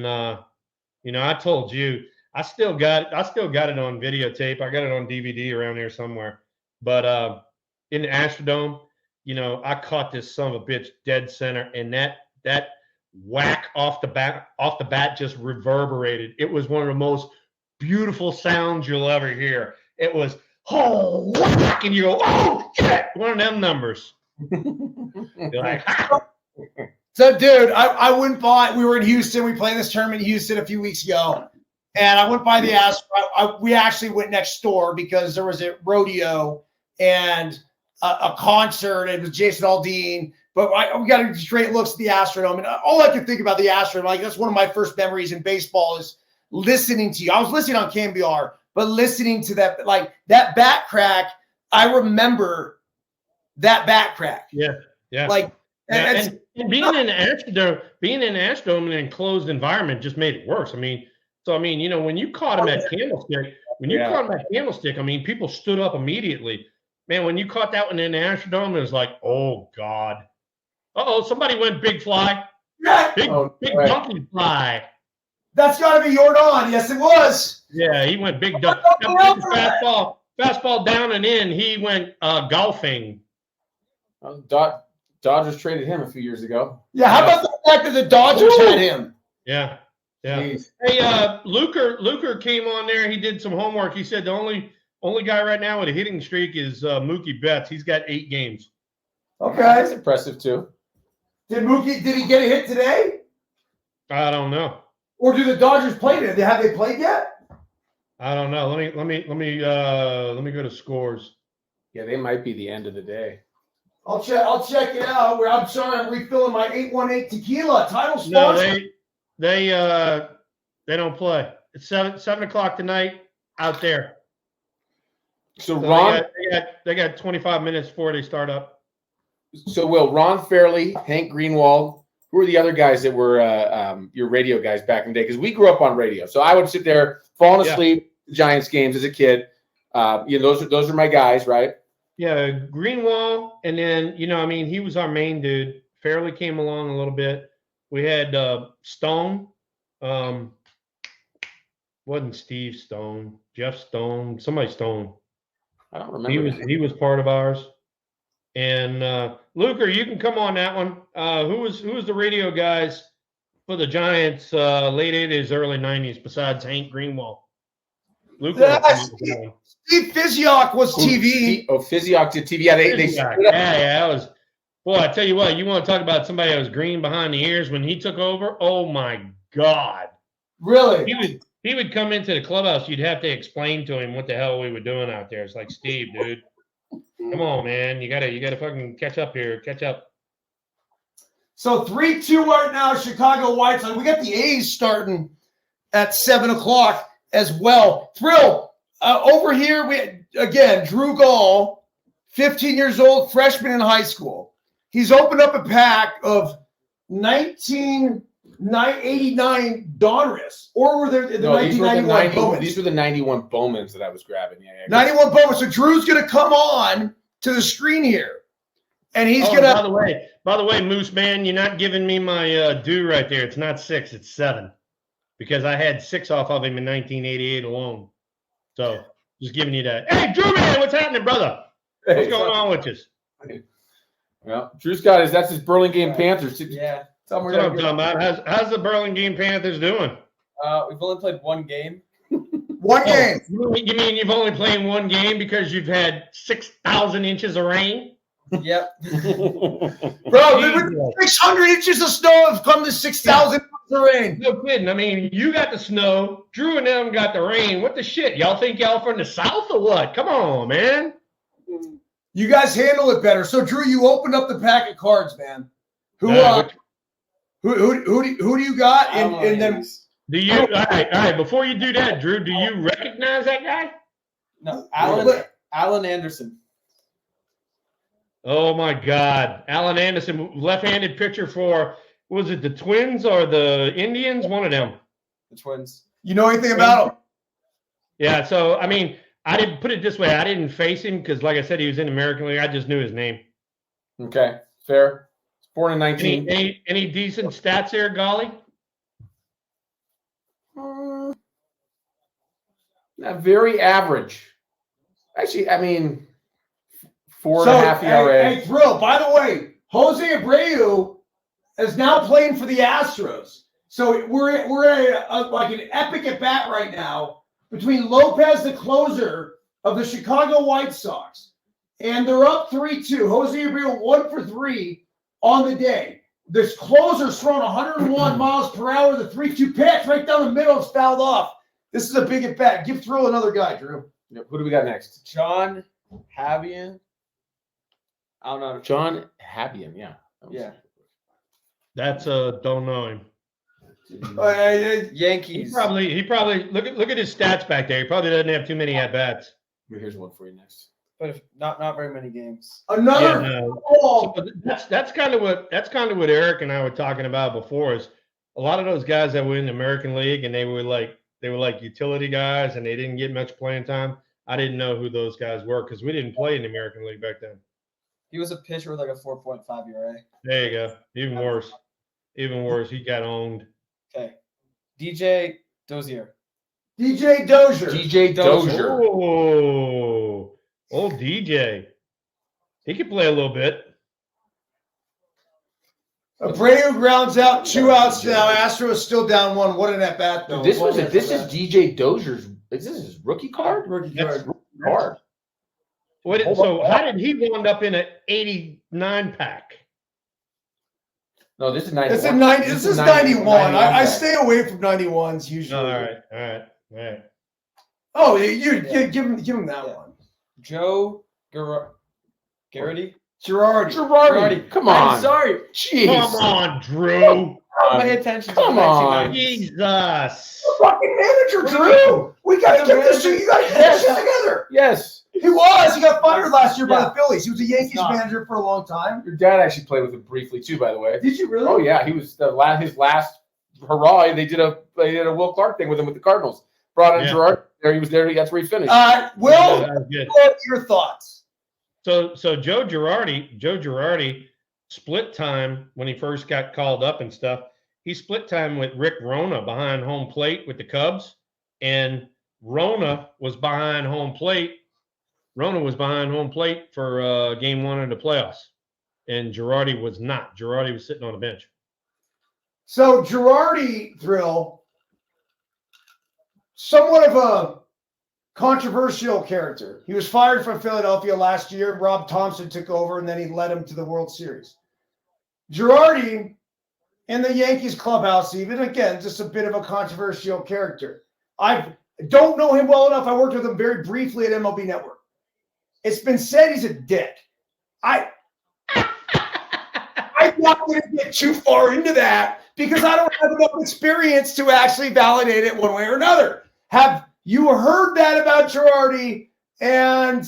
you know, I told you, I still got it on videotape. I got it on DVD around here somewhere. But in the Astrodome, you know, I caught this son of a bitch dead center, and that whack off the bat just reverberated. It was one of the most beautiful sounds you'll ever hear. It was, oh, whack, and you go, oh, shit, one of them numbers. You're like, ha! So, dude, I went by. We were in Houston. We played this tournament in Houston a few weeks ago, and I went by the Astro. We actually went next door because there was a rodeo and a concert. It was Jason Aldean. But we got straight looks at the Astrodome, and all I could think about the Astrodome, like that's one of my first memories in baseball is listening to you. I was listening on KMBR, but listening to that, like that bat crack. I remember that bat crack. Yeah, yeah. Like. And being in the Astrodome in an enclosed environment just made it worse. I mean, you know, when you caught him at Candlestick, I mean, people stood up immediately. Man, when you caught that one in the Astrodome, it was like, oh God. Somebody went big fly. Big donkey fly. That's got to be Jordan. Yes, it was. Yeah, he went big donkey. Fastball down and in. He went golfing. Dodgers traded him a few years ago. Yeah, how about the fact that the Dodgers had him? Yeah. Jeez. Hey, Luker came on there. He did some homework. He said the only guy right now with a hitting streak is Mookie Betts. He's got 8 games. Okay, that's impressive too. Did he get a hit today? I don't know. Or do the Dodgers play today? Have they played yet? I don't know. Let me go to scores. Yeah, they might be the end of the day. I'll check it out. I'm sorry, I'm refilling my 818 tequila title sponsor. No, they don't play. It's 7 o'clock tonight out there. So Ron, they got 25 minutes before they start up. So Ron Fairley, Hank Greenwald, who are the other guys that were your radio guys back in the day? Because we grew up on radio, so I would sit there falling asleep at Giants games as a kid. You know, those are my guys, right? Yeah, Greenwald, and then, you know, I mean, he was our main dude. Fairley came along a little bit. We had Stone. Wasn't Steve Stone, Jeff Stone, somebody Stone. I don't remember. He was part of ours. And Luker, you can come on that one. Who was the radio guys for the Giants late 80s, early 90s besides Hank Greenwald? Luker. Steve Physioc was TV. Physioc did TV. Yeah, they that was. Boy, I tell you what, you want to talk about somebody that was green behind the ears when he took over? Oh my God! Really? He would come into the clubhouse. You'd have to explain to him what the hell we were doing out there. It's like, Steve, dude, come on, man, you gotta fucking catch up here. Catch up. So 3-2 right now, Chicago White Sox. We got the A's starting at 7 o'clock as well. Thrill. Over here, Drew Gall, 15 years old, freshman in high school. He's opened up a pack of 19 89 Donruss, or were there the 1991 Bowmans? These were the 91 Bowmans that I was grabbing. Yeah, 91 Bowmans. So Drew's going to come on to the screen here, and he's going to. By the way, Moose Man, you're not giving me my due right there. It's not 6, it's 7, because I had 6 off of him in 1988 alone. So just giving you that. Hey, Drew Man, what's happening, brother? What's going on with you? Well, Drew's got that's his Burlingame Panthers. Yeah. That's what I'm talking about. How's the Burlingame Panthers doing? We've only played one game. One game. You mean you've only played one game because you've had 6,000 inches of rain? Yep. Bro, 600 inches of snow have come to 6,000 inches of rain. No kidding. I mean, you got the snow. Drew and them got the rain. What the shit? Y'all think y'all from the South or what? Come on, man. You guys handle it better. So, Drew, you opened up the pack of cards, man. Who do you got? And then do you? All right. Before you do that, Drew, do you recognize that guy? No, Alan Anderson. Oh my God, Alan Anderson, left-handed pitcher for was it the Twins or the Indians? One of them. The Twins. You know anything about him? Yeah. So I mean, I didn't put it this way. I didn't face him because, like I said, he was in the American League. I just knew his name. Okay, fair. Born in 19. Any decent stats there, Golly? Very average. Actually, I mean, 4.5 ERA. Hey, Thrill, by the way, Jose Abreu is now playing for the Astros. So we're at like an epic at bat right now between Lopez, the closer of the Chicago White Sox, and they're up 3-2. Jose Abreu 1 for 3 on the day. This closer's thrown 101 miles per hour. The 3-2 pitch right down the middle is fouled off. This is a big at bat. Give Thrill another guy, Drew. Who do we got next? John Havian. I don't know. John Havian, yeah. Yeah. That's don't know him. Yankees. He probably look at his stats back there. He probably doesn't have too many at bats. Here's one for you next. But if not very many games. Another. Yeah, no. So that's kind of what Eric and I were talking about before. Is a lot of those guys that were in the American League and they were like utility guys and they didn't get much playing time. I didn't know who those guys were because we didn't play in the American League back then. He was a pitcher with like a 4.5 ERA. There you go. Even worse. He got owned. Okay. DJ Dozier. DJ Dozier. Oh, old DJ. He could play a little bit. Abreu grounds out, 2 outs now. Astros still down 1. What an at bat though. This is DJ Dozier's. Is this his rookie card? Rookie card. How did he wind up in an 89 pack? No, this is 91. This is 91. I stay away from 91s usually. All right. Oh, you give him that one. Joe Girardi. Girardi. Come on. I'm sorry. Jeez. Come on, Drew. Pay attention. Come on. Jesus. Fucking manager, Drew. We got to get this. You got to get this shit together. Yes. He was. He got fired last year by the Phillies. He was a Yankees manager for a long time. Your dad actually played with him briefly too, by the way. Did you really? Oh yeah, he was his last hurrah. They did a Will Clark thing with him with the Cardinals. Brought in Girardi. There he was. There. That's where he finished. Will, what your thoughts? So Joe Girardi split time when he first got called up and stuff. He split time with Rick Rona behind home plate with the Cubs, and Rona was behind home plate. Rona was behind home plate for game 1 of the playoffs, and Girardi was not. Girardi was sitting on the bench. So Girardi, Thrill, somewhat of a controversial character. He was fired from Philadelphia last year. Rob Thompson took over, and then he led him to the World Series. Girardi, in the Yankees clubhouse, even, again, just a bit of a controversial character. I don't know him well enough. I worked with him very briefly at MLB Network. It's been said he's a dick. I'm not going to get too far into that because I don't have enough experience to actually validate it one way or another. Have you heard that about Girardi? And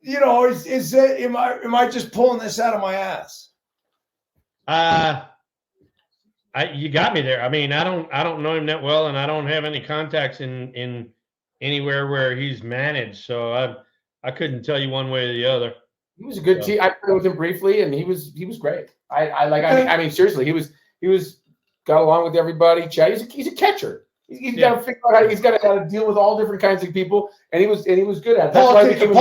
is it? Am I just pulling this out of my ass? You got me there. I mean, I don't know him that well, and I don't have any contacts in anywhere where he's managed. So I couldn't tell you one way or the other. He was a good team. I played with him briefly, and he was great. I mean, seriously, he was got along with everybody. Chad, he's a catcher. He's got to figure out how he's got to deal with all different kinds of people, and he was good at it. That's why he became a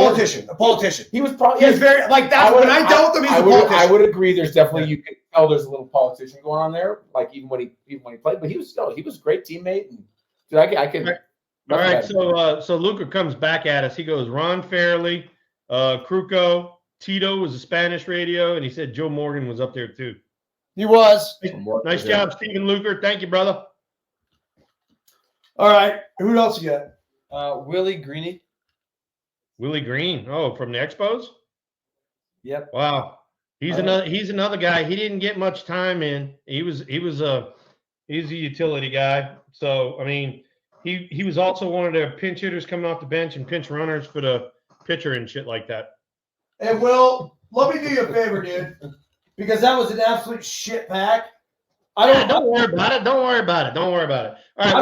politician. He was probably He was very like that. When I dealt with him, he's a politician. I would agree. There's definitely you can tell there's a little politician going on there. Like even when he played, but he was a great teammate. And dude, I can. All right, so Luca comes back at us. He goes, Ron Fairley, Kruko, Tito was a Spanish radio, and he said Joe Morgan was up there too. He was. Nice job, Stephen Luker. Thank you, brother. All right, who else you got? Willie Greeny. Willie Green. Oh, from the Expos? Yep. Wow. He's another guy. He didn't get much time in. He's a utility guy. So I mean, he was also one of the pinch hitters coming off the bench and pinch runners for the pitcher and shit like that. Hey, Will, let me do you a favor, dude, because that was an absolute shit pack. Don't worry about it. Don't worry about it. All right.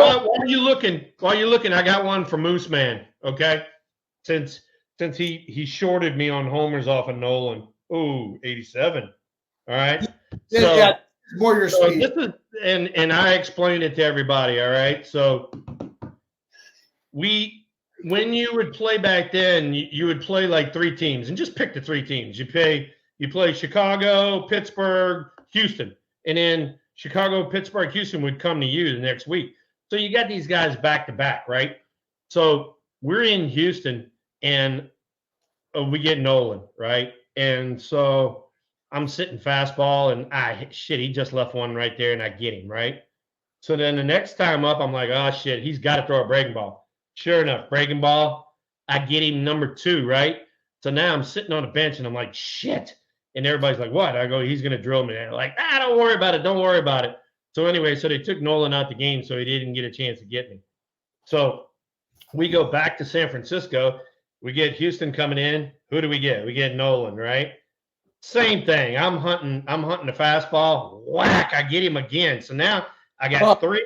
While you're looking, I got one for Moose Man. Okay, since he shorted me on homers off of Nolan. Ooh, 87. All right. Yeah, more your speed. This is, and I explained it to everybody. All right. So when you would play back then, you would play like 3 teams and just pick the 3 teams. You play Chicago, Pittsburgh, Houston, and then Chicago, Pittsburgh, Houston would come to you the next week. So you got these guys back to back, right? So we're in Houston and we get Nolan, right? And so I'm sitting fastball and he just left one right there and I get him, right? So then the next time up, I'm like, oh shit, he's got to throw a breaking ball. Sure enough, breaking ball, I get him number 2, right? So now I'm sitting on the bench and I'm like, shit. And everybody's like, what? I go, he's going to drill me. And they're like, don't worry about it. So anyway, so they took Nolan out the game so he didn't get a chance to get me. So we go back to San Francisco. We get Houston coming in. Who do we get? We get Nolan, right? Same thing. I'm hunting the fastball. Whack, I get him again. So now I got 3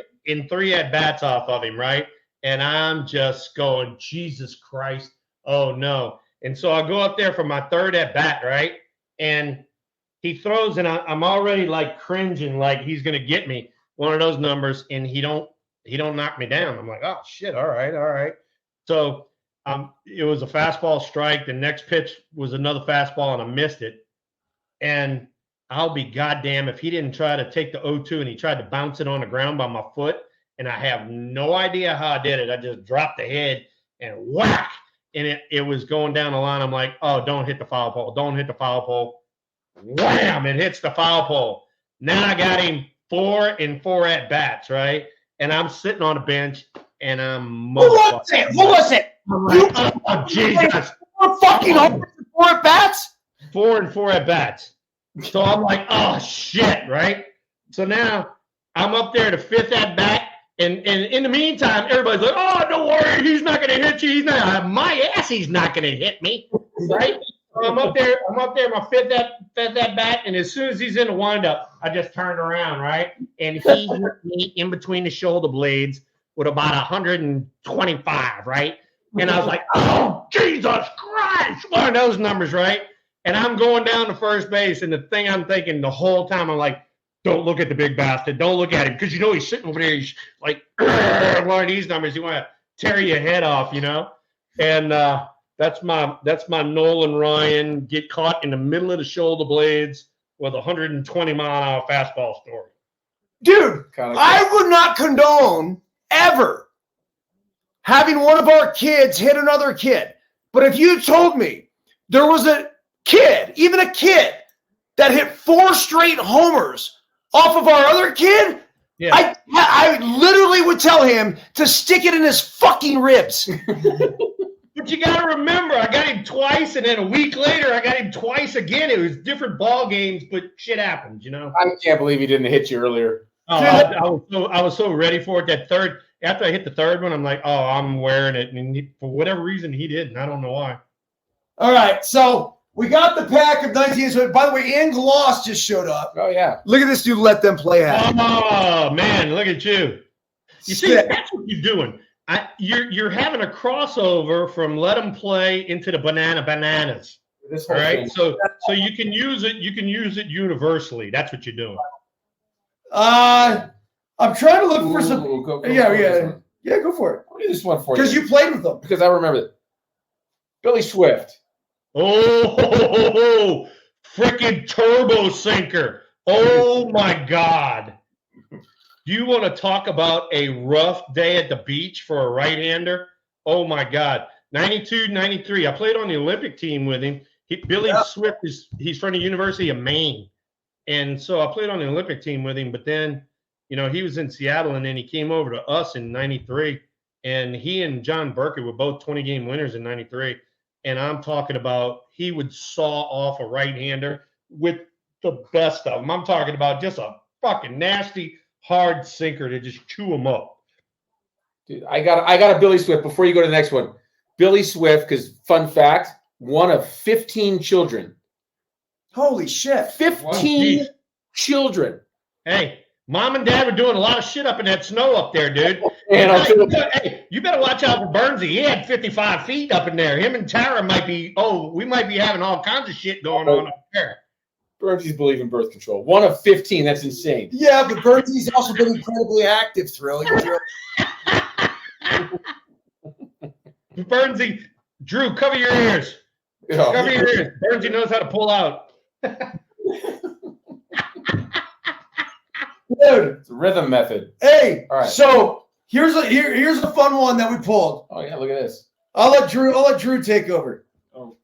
at-bats off of him, right? And I'm just going, Jesus Christ, oh no. And so I go up there for my 3rd at-bat, right? And he throws, and I'm already like cringing, like he's gonna get me one of those numbers, and he don't knock me down. I'm like, oh shit, all right. So it was a fastball strike. The next pitch was another fastball, and I missed it. And I'll be goddamn if he didn't try to take the 0-2 and he tried to bounce it on the ground by my foot, and I have no idea how I did it. I just dropped the head and whack. And it was going down the line. I'm like, oh, don't hit the foul pole. Don't hit the foul pole. Wham! It hits the foul pole. Now I got him 4 and 4 at-bats, right? And I'm sitting on the bench, and I'm Who was it? Oh, Jesus. 4 fucking homers and 4 at-bats? 4 and 4 at-bats. So I'm like, oh, shit, right? So now I'm up there to 5th at-bat. And in the meantime, everybody's like, oh, don't worry, he's not going to hit you. He's not. My ass, he's not going to hit me, right? So I'm up there, my 5th at bat, and as soon as he's in the windup, I just turned around, right? And he hit me in between the shoulder blades with about 125, right? And I was like, oh, Jesus Christ, one of those numbers, right? And I'm going down to first base, and the thing I'm thinking the whole time, I'm like, don't look at the big bastard. Don't look at him because he's sitting over there. He's like, one of these numbers. You want to tear your head off, And that's my Nolan Ryan get caught in the middle of the shoulder blades with 120 mile an hour fastball story. Dude, I would not condone ever having one of our kids hit another kid. But if you told me there was a kid, even a kid, that hit 4 straight homers off of our other kid, yeah. I literally would tell him to stick it in his fucking ribs. But you got to remember, I got him twice, and then a week later, I got him twice again. It was different ball games, but shit happens, I can't believe he didn't hit you earlier. Oh, I was so ready for it. That third, after I hit the 3rd one, I'm like, oh, I'm wearing it. And for whatever reason, he didn't. I don't know why. All right, so We got the pack of 19. So, by the way, Ian Gloss just showed up. Oh yeah. Look at this dude. Let them play at. Oh man, look at you. You see, Sick. that's what you're doing. You're having a crossover from Let Them Play into the bananas. This All whole right, thing. so you can use it. You can use it universally. That's what you're doing. I'm trying to look for some. Ooh, go Yeah, for this one. yeah. Go for it. I'll do this one for Because you. you played with them. Because I remember it. Billy Swift. Oh, freaking turbo sinker. Oh my God. You want to talk about a rough day at the beach for a right-hander? Oh my God. 92, 93. I played on the Olympic team with him. Billy Swift he's from the University of Maine. And so I played on the Olympic team with him, but then, he was in Seattle and then he came over to us in 93. And he and John Burkett were both 20-game winners in 93. And I'm talking about he would saw off a right-hander with the best of them. I'm talking about just a fucking nasty, hard sinker to just chew him up. Dude, I got a Billy Swift before you go to the next one. Billy Swift, because fun fact, one of 15 children. Holy shit. 15 children. Hey, mom and dad were doing a lot of shit up in that snow up there, dude. And I'll tell you, Hey, you better watch out for Byrnesy. He had 55 feet up in there. Him and Tara we might be having all kinds of shit going on up there. Byrnesy's believe in birth control. One of 15. That's insane. Yeah, but Byrnesy's also been incredibly active, Thrill. Byrnesy, Drew, cover your ears. Oh, Cover your ears. Byrnesy knows how to pull out. Dude, it's a rhythm method. hey, All right. so here's a fun one that we pulled. Oh yeah, look at this. I'll let Drew take over. Oh.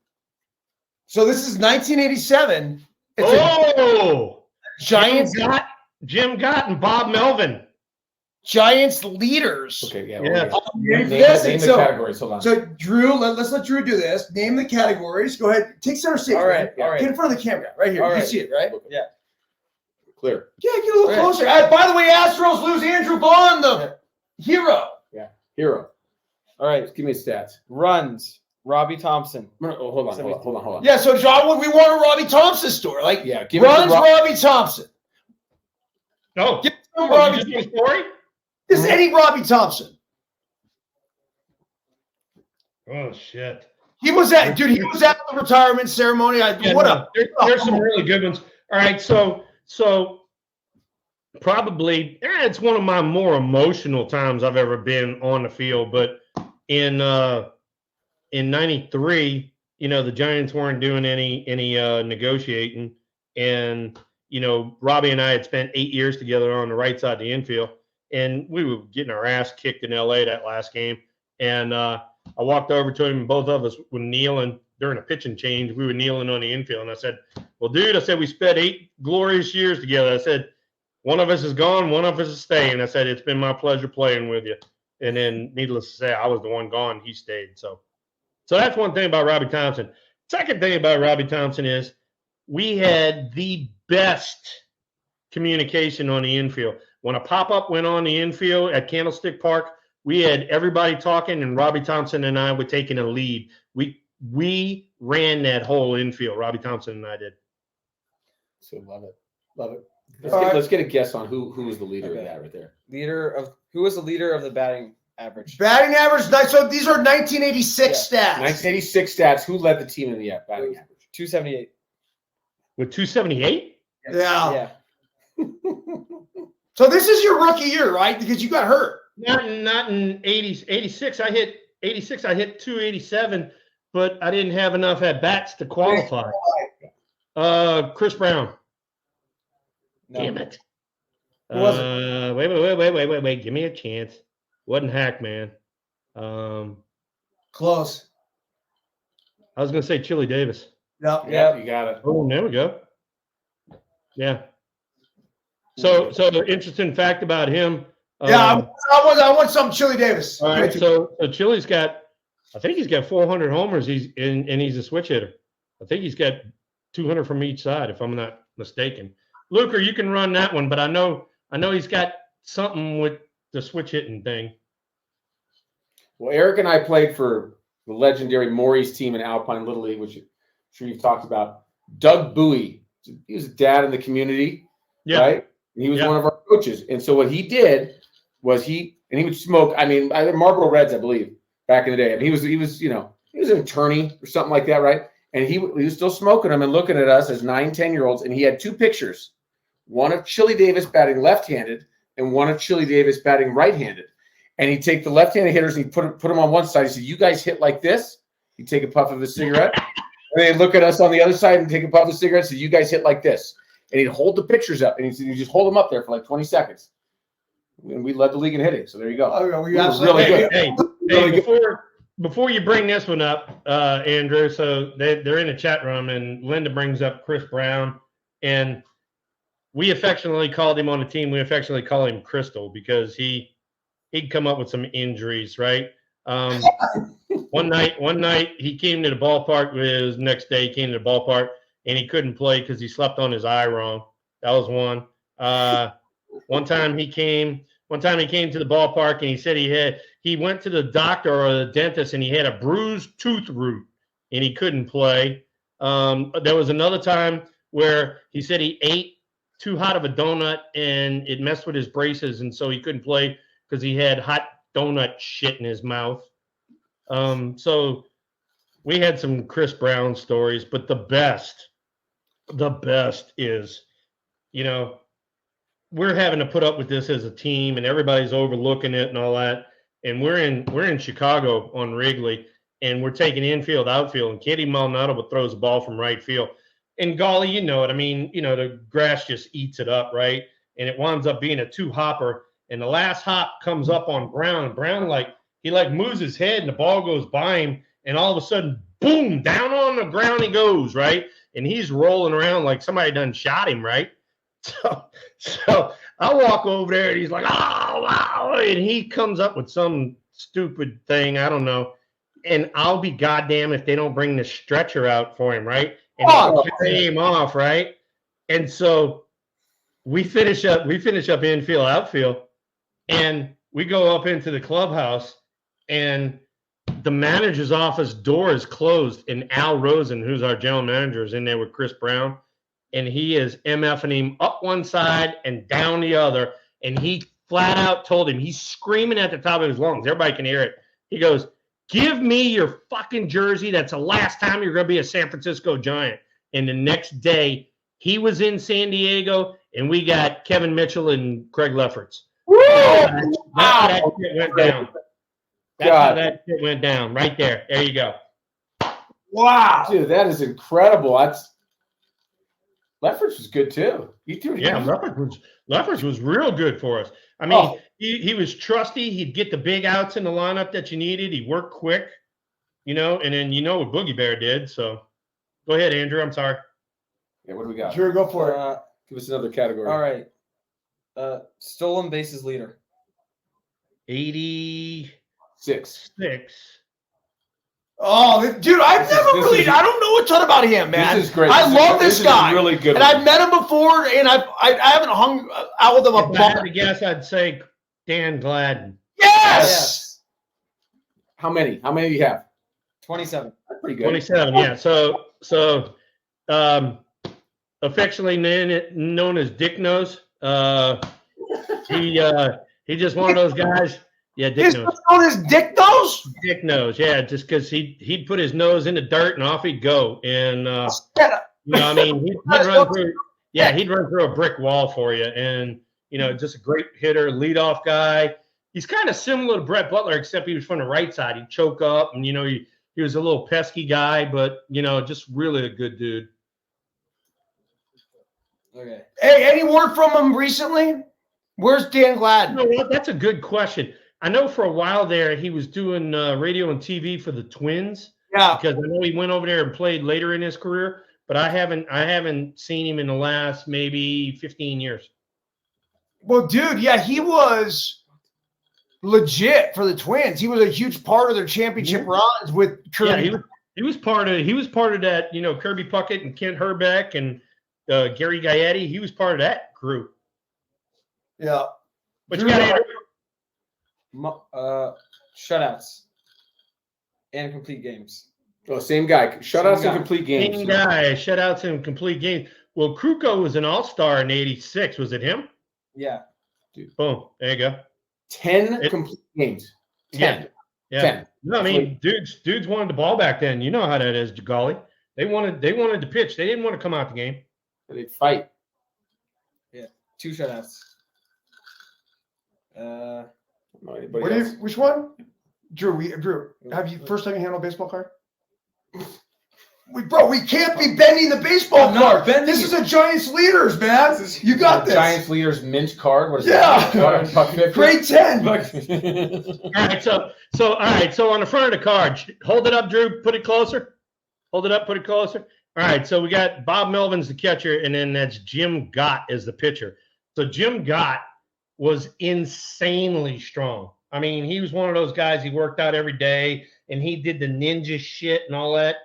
So this is 1987. It's a Giants Jim Gott and Bob Melvin. Giants leaders. Okay, yeah. Yeah. Name the categories. Hold on. So Drew, let's let Drew do this. Name the categories. Go ahead. Take center stage. All right. Get in front of the camera. Right here. All You right. see it, right? Yeah. Clear. Yeah, get a little All right. closer. By the way, Astros lose Andrew Vaughn, the hero. Hero. All right. Just give me stats. Runs. Robbie Thompson. Oh, hold on. Yeah, so John, we want a Robbie Thompson story. Like, Yeah, give runs me Robbie Thompson. Oh, Give him you Robbie. just did a story? This is Eddie Robbie Thompson. Oh shit. He was at the retirement ceremony. What up? There's some really good ones. All right, so probably it's one of my more emotional times I've ever been on the field. But in '93, the Giants weren't doing any negotiating, and Robbie and I had spent 8 years together on the right side of the infield, and we were getting our ass kicked in LA that last game, and I walked over to him, and both of us were kneeling during a pitching change. We were kneeling on the infield, and I said, well, dude, we spent 8 glorious years together. I said, one of us is gone, one of us is staying. I said, it's been my pleasure playing with you. And then, needless to say, I was the one gone. He stayed. So that's one thing about Robbie Thompson. Second thing about Robbie Thompson is we had the best communication on the infield. When a pop-up went on the infield at Candlestick Park, we had everybody talking, and Robbie Thompson and I were taking a lead. We ran that whole infield. Robbie Thompson and I did. So love it. Let's get a guess on who was the leader of that right there. Who was the leader of the batting average? Batting average. So these are 1986 stats. 1986 stats. Who led the team in the batting average? 278. With 278? Yeah. Yeah. So this is your rookie year, right? Because you got hurt. Not in 86. I hit 287, but I didn't have enough at bats to qualify. Chris Brown. No. Damn it. Who was it? Wait. Give me a chance. Wasn't Hackman. Close. I was going to say Chili Davis. Yep. Yeah, you got it. Oh, there we go. Yeah. So the interesting fact about him. I want some Chili Davis. All right. So Chili's got, I think he's got 400 homers. He's a switch hitter. I think he's got 200 from each side, if I'm not mistaken. Luker, you can run that one, but I know he's got something with the switch hitting thing. Well, Eric and I played for the legendary Maury's team in Alpine Little League, which sure you've talked about. Doug Bowie. He was a dad in the community, right? And he was one of our coaches. And so what he did was he would smoke. I mean, Marlboro Reds, I believe, back in the day. And he was an attorney or something like that, right? And he was still smoking them and looking at us as 9, 10-year-olds. And he had 2 pictures, one of Chili Davis batting left-handed and one of Chili Davis batting right-handed. And he'd take the left-handed hitters and he'd put them on one side. He said, you guys hit like this. He'd take a puff of his cigarette. And they'd look at us on the other side and take a puff of his cigarette and say, you guys hit like this. And he'd hold the pictures up. And he'd say, you just hold them up there for like 20 seconds. And we led the league in hitting. So there you go. Oh, we were really good. Hey, before you bring this one up, Andrew, so they're in a chat room, and Linda brings up Chris Brown, and we affectionately called him on the team. We affectionately call him Crystal because he'd come up with some injuries, right? One night he came to the ballpark. His next day he came to the ballpark and he couldn't play because he slept on his eye wrong. That was one. One time he came to the ballpark and he said he went to the doctor or the dentist and he had a bruised tooth root and he couldn't play. There was another time where he said he ate too hot of a donut and it messed with his braces, and so he couldn't play because he had hot donut shit in his mouth. So we had some Chris Brown stories, but the best is, we're having to put up with this as a team and everybody's overlooking it and all that. And we're in Chicago on Wrigley and we're taking infield, outfield, and Katie Maldonado throws the ball from right field. And golly, you know it. I mean, the grass just eats it up, right? And it winds up being a 2-hopper. And the last hop comes up on Brown. And Brown, he moves his head and the ball goes by him. And all of a sudden, boom, down on the ground he goes, right? And he's rolling around like somebody done shot him, right? So I walk over there and he's like, oh, wow. And he comes up with some stupid thing. I don't know. And I'll be goddamn if they don't bring the stretcher out for him, right? And carry him off, right? And so we finish up infield, outfield, and we go up into the clubhouse, and the manager's office door is closed, and Al Rosen, who's our general manager, is in there with Chris Brown, and he is MFing him up one side and down the other, and he flat out told him, he's screaming at the top of his lungs, everybody can hear it. He goes, give me your fucking jersey. That's the last time you're going to be a San Francisco Giant. And the next day, he was in San Diego, and we got Kevin Mitchell and Craig Lefferts. That's how that shit went down. That's how that shit went down. Right there. There you go. Wow. Dude, that is incredible. Lefferts was good, too. Lefferts was real good for us. I mean, he was trusty. He'd get the big outs in the lineup that you needed. He worked quick, and then what Boogie Bear did. So go ahead, Andrew. I'm sorry. Yeah, what do we got? Sure, go for it. Give us another category. All right. Stolen bases leader. 86. Oh, dude, I don't know a ton about him, man. This is great. I love this guy. Really good. And I've met him before, and I haven't hung out with him a If I had to guess, I'd say Dan Gladden. Yes. How many? How many do you have? 27. That's pretty good. 27, yeah. So affectionately known as Dick Nose. He's just one of those guys. Yeah, Dick Nose. On his Dick Nose? Dick Nose, yeah, just because he'd put his nose in the dirt and off he'd go. And he'd run through a brick wall for you. And just a great hitter, leadoff guy. He's kind of similar to Brett Butler, except he was from the right side. He'd choke up, and he was a little pesky guy, but just really a good dude. Okay. Hey, any word from him recently? Where's Dan Gladden? You know what? That's a good question. I know for a while there he was doing radio and TV for the Twins. Yeah. Because I know he went over there and played later in his career, but I haven't seen him in the last maybe 15 years. Well, dude, yeah, he was legit for the Twins. He was a huge part of their championship runs with Kirby. Yeah, he was part of that, Kirby Puckett and Kent Herbeck and Gary Gaetti. He was part of that group. Yeah. But you got shutouts and complete games. Oh, same guy. Shutouts and complete games. Same guy. Shutouts and complete games. Well, Kruko was an all-star in '86. Was it him? Yeah. Dude. Boom. There you go. 10 complete games. 10. Yeah. 10. No, I mean, dudes wanted the ball back then. You know how that is, Jagali. They wanted to pitch. They didn't want to come out the game. They'd fight. Yeah. 2 shutouts. Which one? Drew, have you first time you handled a baseball card? We can't be bending the baseball card. This is a Giants leaders, man. You got this. Giants leaders mint card. What is that? Grade 10. All right. So on the front of the card, hold it up, Drew. Put it closer. Hold it up. Put it closer. All right. So we got Bob Melvin's the catcher, and then that's Jim Gott as the pitcher. So Jim Gott was insanely strong. I mean, he was one of those guys. He worked out every day, and he did the ninja shit and all that.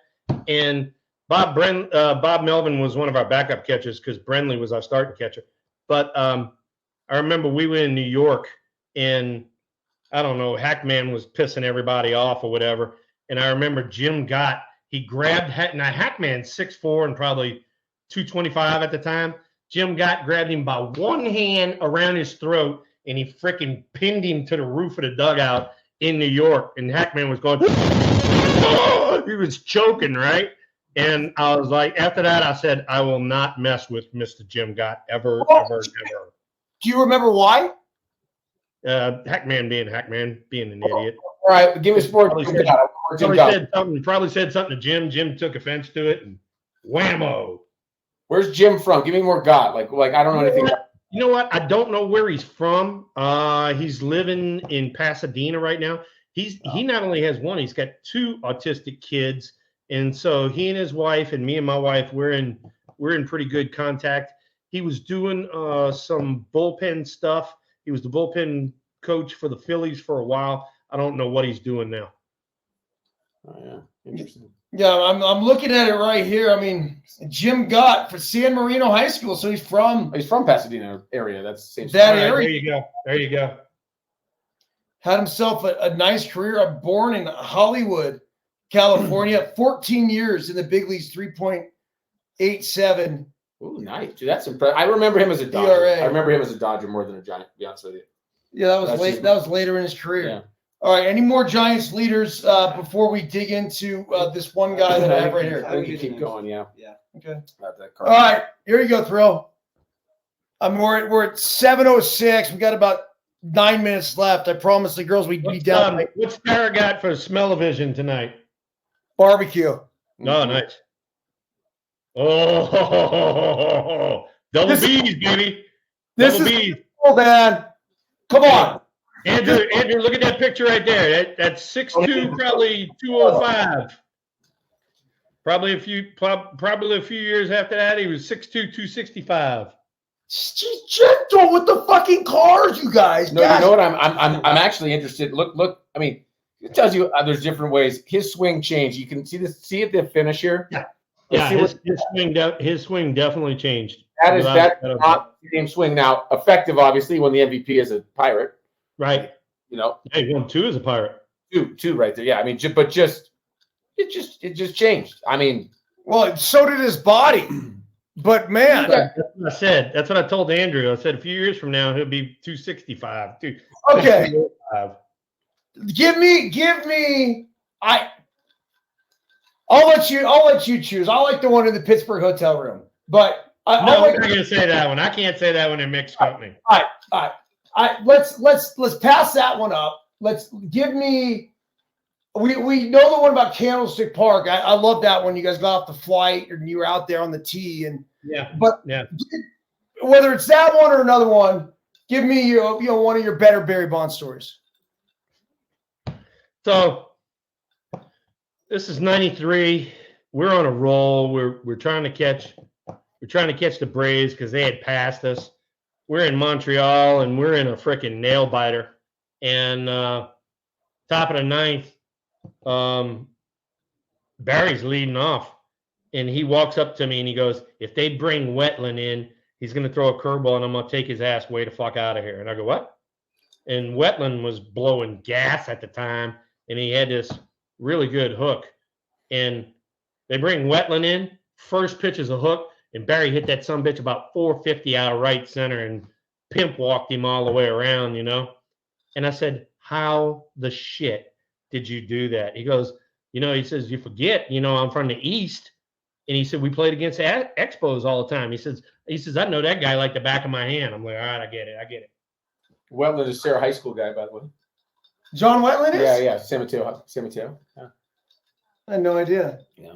And Bob Melvin was one of our backup catchers because Brenly was our starting catcher. But I remember we were in New York, and I don't know, Hackman was pissing everybody off or whatever. And I remember Jim Gott, he grabbed now Hackman's 6'4" and probably 225 at the time. Jim Gott grabbed him by one hand around his throat, and he freaking pinned him to the roof of the dugout in New York. And Hackman was going, he was choking, right? And I was like, after that, I said, I will not mess with Mr. Jim Gott ever. Do you remember why? Hackman being an idiot. All right, give me sport. Probably said something to Jim. Jim took offense to it, and whammo. Where's Jim from? Give me more God. Like I don't know anything. You know what? I don't know where he's from. He's living in Pasadena right now. He not only has one, he's got 2 autistic kids, and so he and his wife and me and my wife, we're in pretty good contact. He was doing some bullpen stuff. He was the bullpen coach for the Phillies for a while. I don't know what he's doing now. Oh yeah, interesting. Yeah, I'm looking at it right here. I mean, Jim Gott for San Marino High School, so he's from Pasadena area. That's the same. That area. There you go. Had himself a nice career. Born in Hollywood, California. 14 years in the big leagues. 3.87. Ooh, nice, dude. That's impressive. I remember him as a Dodger. ERA. I remember him as a Dodger more than a Giant. To be honest with you. Yeah, that was late. That was later in his career. Yeah. All right. Any more Giants leaders before we dig into this one guy that I have right here? I think you keep going. Yeah. Okay. That All right. Here you go, Thrill. We're at 7:06. We got about 9 minutes left. I promised the girls we'd be down. What's Sarah got for smell-o-vision tonight? Barbecue. Oh, nice. Oh, double B's, baby. This double is B's. cool, man. Come on. Andrew, look at that picture right there. That's 6'2", probably 205. Probably a few years after that, he was 6'2", 265. She's gentle with the fucking cars, you guys. No, you know what? I'm actually interested. Look. I mean, it tells you there's different ways. His swing changed. You can see this. See at the finish here. Yeah. His swing definitely changed. That's not the same swing now. Effective, obviously, when the MVP is a Pirate. Right. You know. Hey, 1-2 is a Pirate. Two right there. Yeah. I mean, it just changed. I mean, well, so did his body. But man, that's what I said. That's what I told Andrew. I said a few years from now he'll be 265. Okay. Give me. I'll let you choose. I like the one in the Pittsburgh hotel room. But I'm not going to say that one. I can't say that one in mixed company. All right. Let's pass that one up. Let's give me. We know the one about Candlestick Park. I love that one. You guys got off the flight and you were out there on the tee and whether it's that one or another one, give me one of your better Barry Bonds stories. So this is 93. We're on a roll. We're trying to catch the Braves because they had passed us. We're in Montreal and we're in a freaking nail biter. And top of the ninth, Barry's leading off, and he walks up to me and he goes, "If they bring Wetland in, he's going to throw a curveball and I'm going to take his ass way the fuck out of here." And I go, "What?" And Wetland was blowing gas at the time, and he had this really good hook. and they bring Wetland in. First pitch is a hook, and Barry hit that sumbitch about 450 out of right center, and Pimp walked him all the way around, you know. And I said, how the shit did you do that? He goes, you know, he says, you forget, you know, I'm from the East. And he said, we played against Expos all the time. He says, I know that guy like the back of my hand. I'm like, all right, I get it. Wetland is Sarah High School guy, by the way. John Wetland is? Yeah. San Mateo. Yeah. I had no idea. Yeah.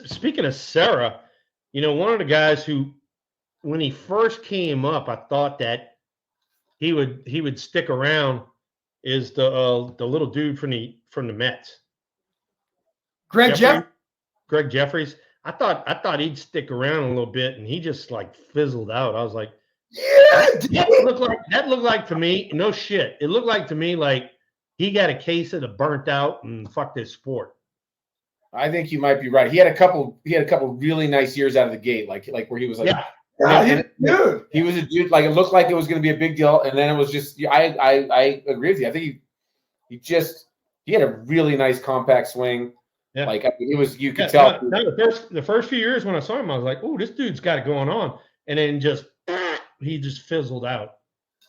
Speaking of Sarah, you know, one of the guys who, when he first came up, I thought that he would stick around is the little dude from the Mets. Greg Jeffries. I thought he'd stick around a little bit, and he just like fizzled out. I was like, yeah, that looked like to me, no shit. It looked like to me like he got a case of the burnt out and fuck this sport. I think you might be right. He had a couple really nice years out of the gate, like where he was like, dude. He was a dude. Like it looked like it was going to be a big deal, and then it was just. I agree with you. I think he had a really nice compact swing. Yeah. Like it was, you could tell. The first few years when I saw him, I was like, "Oh, this dude's got it going on," and then he just fizzled out.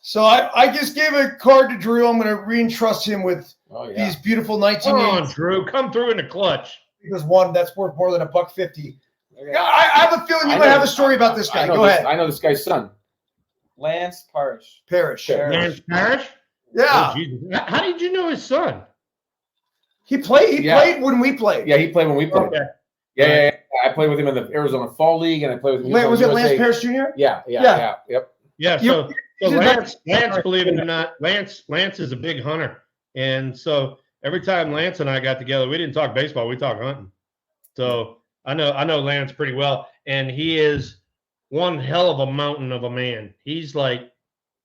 So I just gave a card to Drew. I'm going to re-entrust him with these beautiful 1980s. Come on, Drew, come through in the clutch. Because one that's worth more than $1.50. I have a feeling you might have a story about this guy. Go ahead. I know this guy's son, Lance Parrish. Lance Parrish? Yeah. Oh, how did you know his son? He played when we played. Yeah, he played when we played. Okay. Yeah. I played with him in the Arizona Fall League, and I played with him. Wait, was it Lance Parrish Jr.? Yeah. Yep. Yeah. So Lance, believe it or not, Lance is a big hunter, and so every time Lance and I got together, we didn't talk baseball, we talked hunting. So I know Lance pretty well, and he is one hell of a mountain of a man. He's like,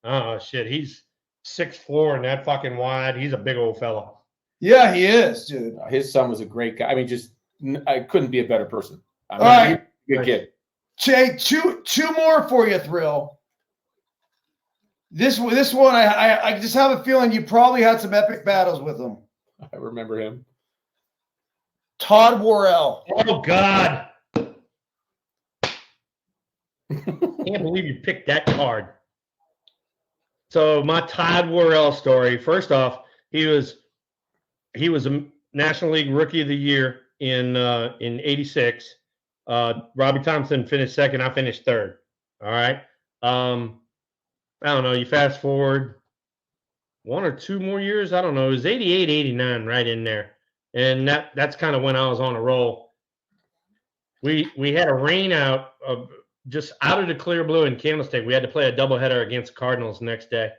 oh shit, he's 6'4" and that fucking wide. He's a big old fella. Yeah, he is, dude. His son was a great guy. I mean, I couldn't be a better person. I mean, all right, good kid. Jay, two more for you, Thrill. This one, I just have a feeling you probably had some epic battles with him. I remember him. Todd Worrell. Oh, God. Can't believe you picked that card. So my Todd Worrell story, first off, he was a National League Rookie of the Year in '86. Robbie Thompson finished second. I finished third. All right. I don't know. You fast forward 1 or 2 more years. I don't know. It was 88, 89 right in there. And that's kind of when I was on a roll. We had a rain out just out of the clear blue in Candlestick. We had to play a doubleheader against Cardinals next day.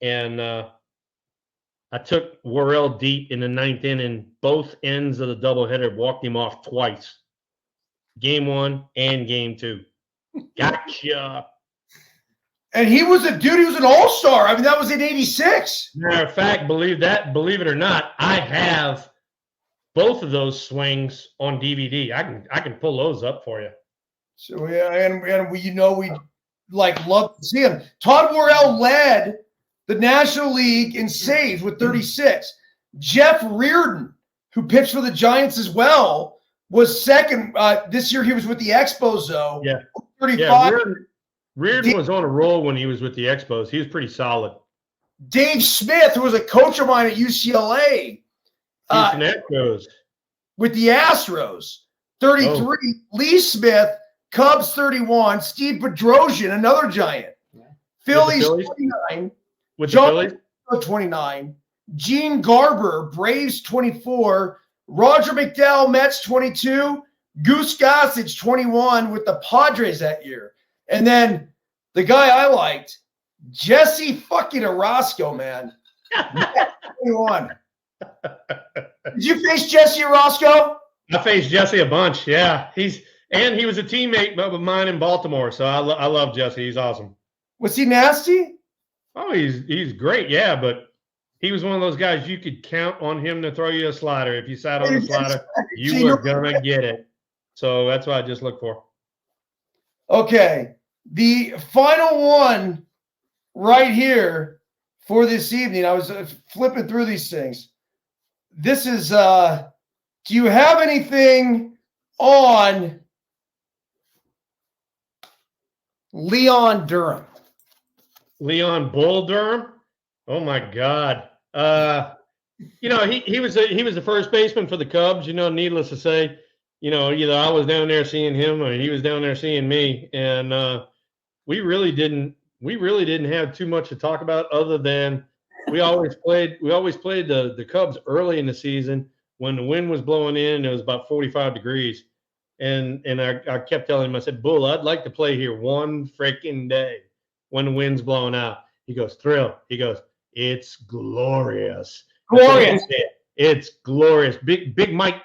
And I took Worrell deep in the 9th inning, both ends of the doubleheader, walked him off twice. Game 1 and game 2. Gotcha. And he was a dude, he was an all-star. I mean, that was in '86. Matter of fact, believe it or not, I have both of those swings on DVD. I can pull those up for you. So yeah, and we like love to see him. Todd Worrell led the National League in saves with 36. Jeff Reardon, who pitched for the Giants as well, was second. This year he was with the Expos, though. Yeah. 35. Yeah, Reardon was on a roll when he was with the Expos. He was pretty solid. Dave Smith, who was a coach of mine at UCLA. Houston Astros. With the Astros, 33. Oh. Lee Smith, Cubs, 31. Steve Bedrosian, another Giant. Yeah. Phillies, 29. With the Phillies? 29. Gene Garber, Braves, 24. Roger McDowell, Mets, 22. Goose Gossage, 21 with the Padres that year. And then the guy I liked, Jesse fucking Orozco, man. 21. Did you face Jesse Orozco? I faced Jesse a bunch, yeah. He was a teammate of mine in Baltimore, so I love Jesse. He's awesome. Was he nasty? Oh, he's great, yeah, but he was one of those guys you could count on him to throw you a slider. If you sat on the slider, you were going to get it. So that's what I just look for. Okay. The final one right here for this evening, I was flipping through these things. This is do you have anything on Leon Durham? Leon Bull Durham? Oh my God. He was the first baseman for the Cubs, needless to say. Either I was down there seeing him or he was down there seeing me. And we really didn't have too much to talk about other than we always played the Cubs early in the season when the wind was blowing in and it was about 45 degrees. And I kept telling him, I said, Bull, I'd like to play here one freaking day when the wind's blowing out. He goes, Thrill. He goes, it's glorious. Glorious. It's glorious. Big Mike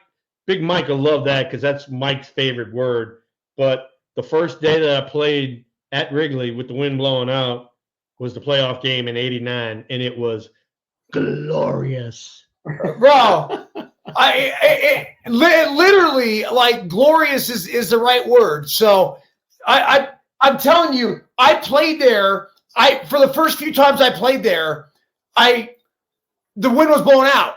will love that because that's Mike's favorite word. But the first day that I played at Wrigley with the wind blowing out was the playoff game in '89, and it was glorious. Bro, literally, like, glorious is the right word. So I'm telling you, I played there. For the first few times I played there, the wind was blowing out,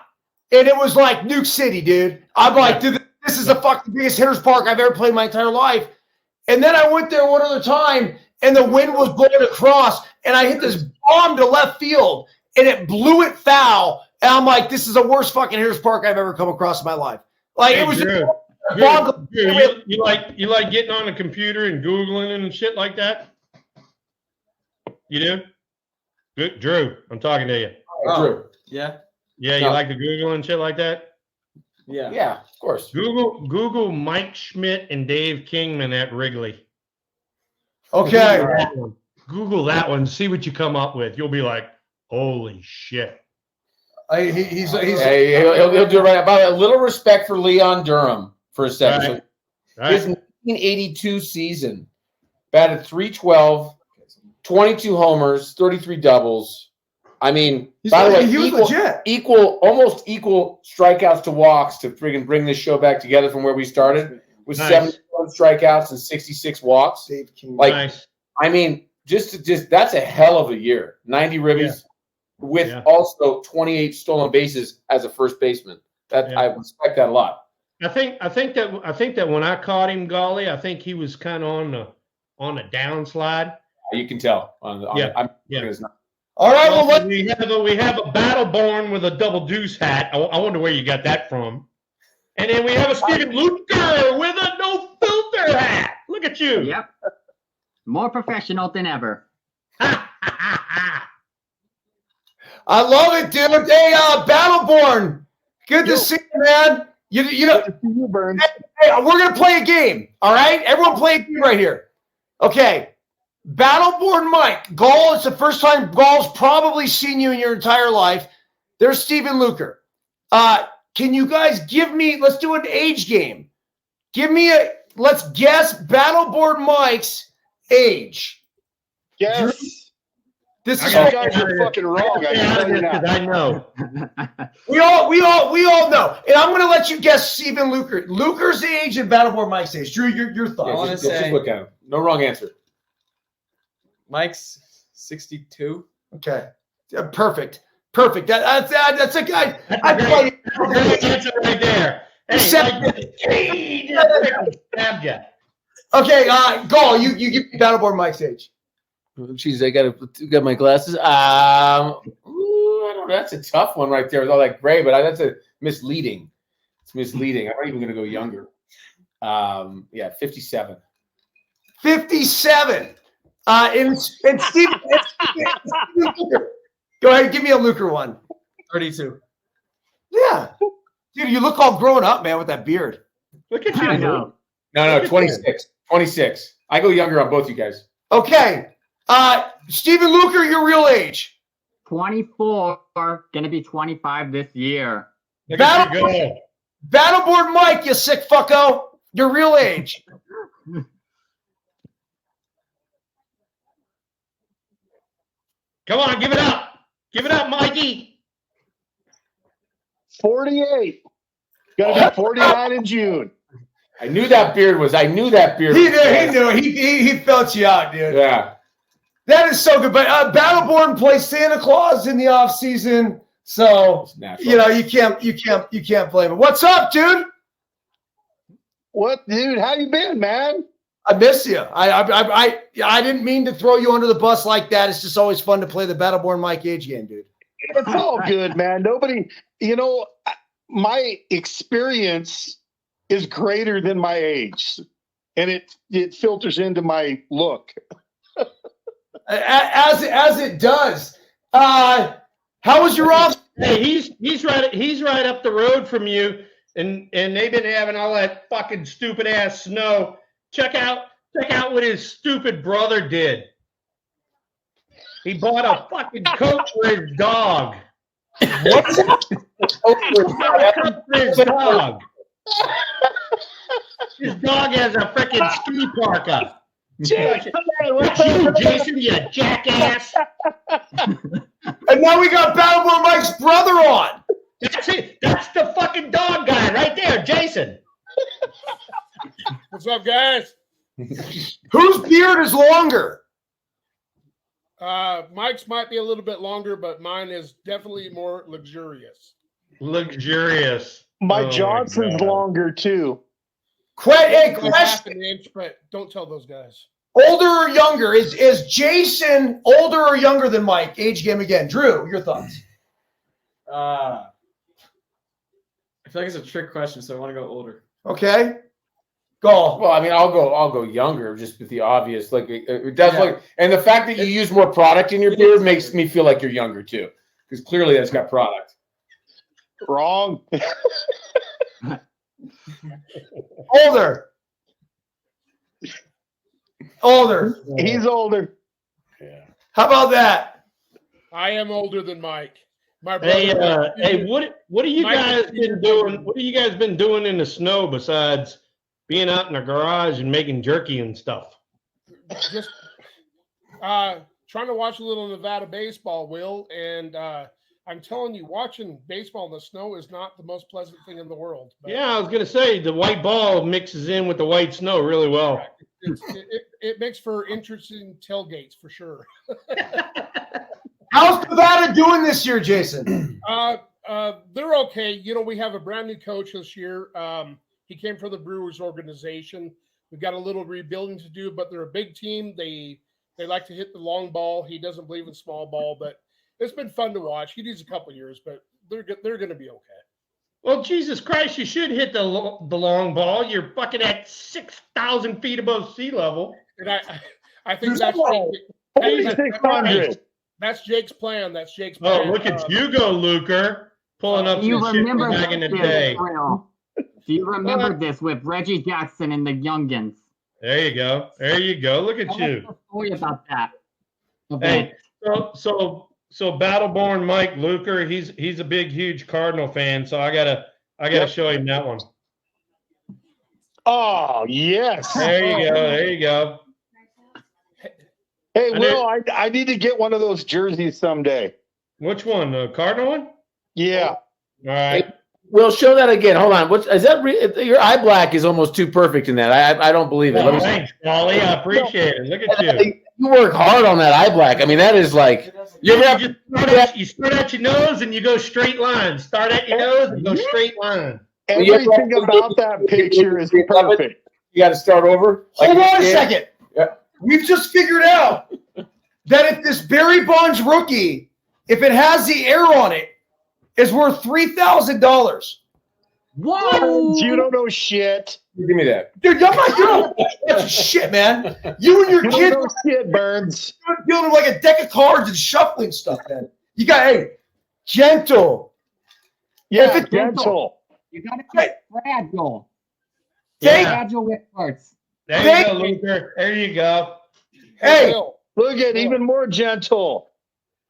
and it was like Nuke City, dude. I'm like, dude, this is the fucking biggest hitter's park I've ever played in my entire life. And then I went there one other time, and the wind was blowing across, and I hit this bomb to left field, and it blew it foul. And I'm like, this is the worst fucking hitter's park I've ever come across in my life. Like, it was Drew, bomb. you like getting on a computer and Googling and shit like that? You do? Good, Drew, I'm talking to you. Drew. Yeah. Yeah, you like to Google and shit like that? Yeah. Yeah, of course. Google Mike Schmidt and Dave Kingman at Wrigley. Okay. Google that one. See what you come up with. You'll be like, holy shit. He'll do it right. About a little respect for Leon Durham for a second. Right. His 1982 season, batted .312, 22 homers, 33 doubles. I mean, by the way, he was legit. Almost equal strikeouts to walks to friggin' bring this show back together from where we started with 71 strikeouts and 66 walks. Nice. I mean, just that's a hell of a year. 90 ribbies with also 28 stolen bases as a first baseman. I respect that a lot. I think that when I caught him, Golly, I think he was kind of on the downslide. You can tell. All right, well, we have a Battleborn with a double deuce hat. I wonder where you got that from. And then we have a Steven Luker with a no filter hat. Look at you. Yep. More professional than ever. I love it, dude. Hey, Battleborn, good to see you, man. You know, Byrnes. Hey, we're gonna play a game. All right, everyone, play a game right here. Okay. Battleborn Mike, Gall, it's the first time Gall's probably seen you in your entire life. There's Steven Luker. Can you guys let's do an age game. Let's guess Battleborn Mike's age. Yes. This is You guys are fucking wrong. I know. We all know. And I'm gonna let you guess Steven Luker. Luker's age and Battleborn Mike's age. Drew, your thoughts. I wanna Just say- look at him. No wrong answer. Mike's 62. Okay. Perfect. That's a guy. Great answer right there. Hey, stabbed you. Okay, Gall, you give me Battleborn Mike's age. Jeez, I got my glasses. I don't know. That's a tough one right there with all that gray, but that's a misleading. It's misleading. I'm not even going to go younger. 57. 57. And Steven Luker. Go ahead, give me a Luker one. 32. Yeah. Dude, you look all grown up, man, with that beard. Look at you. I know. No, 26. 26. I go younger on both you guys. Okay. Steven Luker, your real age. 24, gonna be 25 this year. Look at you go. Battleborn Mike, you sick fucko. Your real age. Come on, give it up. Give it up, Mikey. 48. Gonna be 49 in June. I knew that beard was. He knew it. He felt you out, dude. Yeah. That is so good. But Battleborn plays Santa Claus in the off season, so Natural. you can't blame him. What's up, dude? What, dude? How you been, man? I miss you. I didn't mean to throw you under the bus like that. It's just always fun to play the Battleborn Mike age game, dude. It's all good, man. Nobody, my experience is greater than my age, and it filters into my look. As it does. How was your off? Hey, he's right up the road from you, and they've been having all that fucking stupid ass snow. Check out what his stupid brother did. He bought a fucking coat for his dog. What's that? Coat for his dog. His dog has a freaking ski parka. That's you, Jason, you jackass. And now we got Battleborn Mike's brother on. That's it. That's the fucking dog guy right there, Jason. What's up, guys? Whose beard is longer? Mike's might be a little bit longer, but mine is definitely more luxurious. Luxurious. My Oh, Johnson's my God. longer too. Hey, Like half question. an inch, but don't tell those guys. Older or younger? Is Jason older or younger than Mike? Age game again. Drew, your thoughts? I feel like it's a trick question, so I want to go older. Okay. Go. Well, I mean, I'll go younger, just with the obvious. Like it does look, and the fact that you use more product in your beard makes me feel like you're younger too, because clearly that's got product. Wrong. Older. Older. He's older. Yeah. How about that? I am older than Mike. My brother. Hey, what have you Mike guys is been doing? What have you guys been doing in the snow besides being out in the garage and making jerky and stuff? Just trying to watch a little Nevada baseball, Will, and I'm telling you, watching baseball in the snow is not the most pleasant thing in the world. But Yeah, I was gonna say the white ball mixes in with the white snow really well. it makes for interesting tailgates for sure. How's Nevada doing this year, Jason? They're okay. You know, we have a brand new coach this year. He came from the Brewers organization. We've got a little rebuilding to do, but they're a big team. They like to hit the long ball. He doesn't believe in small ball, but it's been fun to watch. He needs a couple years, but they're going to be okay. Well, Jesus Christ, you should hit the long ball. You're fucking at 6,000 feet above sea level. And I think that's Whoa. 4,600. that's Jake's plan. That's Jake's Oh, plan. look at you go, Luker, pulling up Do you some shit from remember back in the this, day. Will? Do you remember this with Reggie Jackson and the Youngins? There you go. There you go. Look at Tell you. us the story about that. Hey, so Battleborn Mike Luker, he's a big, huge Cardinal fan, so I gotta show him that one. Oh, yes. There you go. There you go. Hey, I Will, I need to get one of those jerseys someday. Which one? The Cardinal one? Yeah. All right. We'll show that again. Hold on. What is that? Your eye black is almost too perfect in that. I don't believe it. Let me see. Thanks, Wally. I appreciate it. Look at you. You work hard on that eye black. I mean, that is like you ever have You start at your nose and you go straight line. Start at your nose and go straight line. Everything about that picture is perfect. you got to start over. Hold Like, on a yeah. second. Yeah. We've just figured out that if this Barry Bonds rookie, if it has the air on it, is worth $3,000. Whoa! You don't know shit. Give me that. Dude, you're not, you don't that's shit, man. You and your You kids don't know shit, Byrnes. are dealing with like a deck of cards and shuffling stuff, man. You got, hey, gentle. Yeah, If it- gentle. You gotta be fragile. Thank- Fragile with parts. There you Thank go, Luker. There you go. Hey, Will, Look at even more gentle.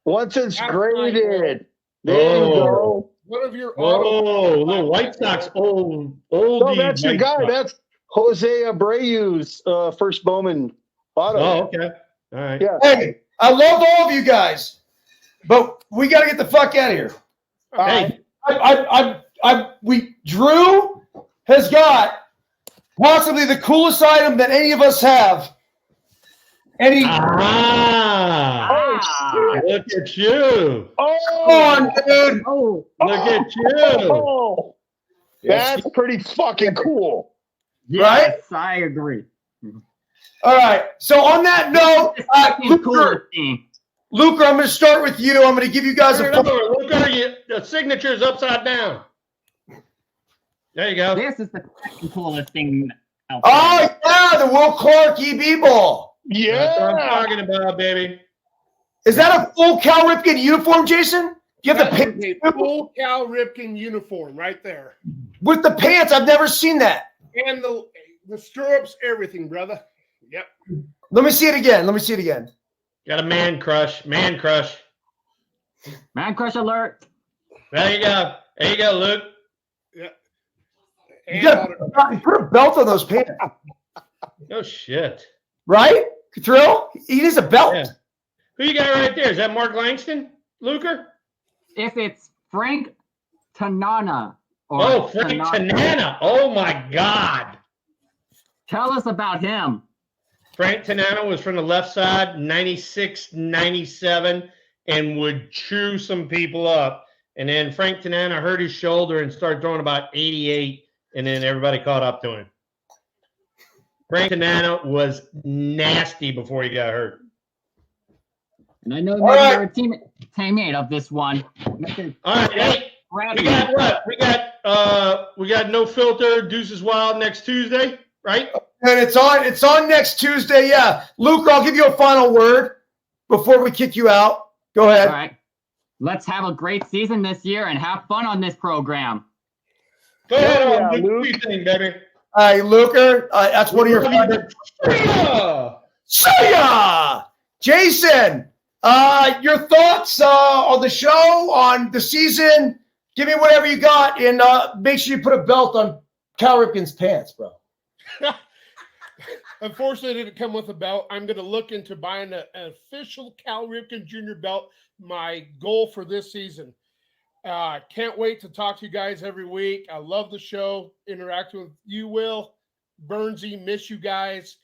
Once it's That's graded. There Oh. you go. one of your Oh, little White Sox, old. No, that's your White guy. Sox. That's Jose Abreu's first Bowman auto. Oh, okay. All right. Yeah. hey, I love all of you guys, but we got to get the fuck out of here. Hey, Drew has got possibly the coolest item that any of us have. And he, look at you. come on, dude. Oh, Look at you. Oh, that's pretty fucking cool. Yes, I agree. All right. So on that note, Luker, I'm going to start with you. I'm going to give you guys a. The signature's upside down. There you go. This is the second coolest thing out there. Oh yeah, the Will Clark EB ball. Yeah. That's what I'm talking about, baby. Is that a full Cal Ripken uniform, Jason? You have the That is pants a full Cal Ripken uniform right there. with the pants. I've never seen that. And the stirrups, everything, brother. Yep. Let me see it again. Got a man crush. Man crush. Man crush alert. There you go, Luke. Yeah. You put a belt on those pants, Oh, shit. right? Thrill? He needs a belt. Yeah. Who you got right there? Is that Mark Langston? Luker? If it's Frank Tanana. Oh, Frank Tanana. Oh, my God. Tell us about him. Frank Tanana was from the left side, 96, 97, and would chew some people up. And then Frank Tanana hurt his shoulder and started throwing about 88, and then everybody caught up to him. Frank Tanana was nasty before he got hurt. And I know you're a teammate of this one. All right, hey, we got what? We got No Filter, Deuces Wild next Tuesday, right? And it's on next Tuesday. Yeah. Luke, I'll give you a final word before we kick you out. Go ahead. All right. Let's have a great season this year and have fun on this program. Go ahead, Yeah, do Luke. your thing, baby. Hey, Luker, that's one of your favorites. See ya! Jason, your thoughts on the show, on the season. Give me whatever you got, and make sure you put a belt on Cal Ripken's pants, bro. Unfortunately, it didn't come with a belt. I'm going to look into buying an official Cal Ripken Jr. belt. My goal for this season. Can't wait to talk to you guys every week. I love the show. Interacting with you, Will. Byrnesy, miss you guys.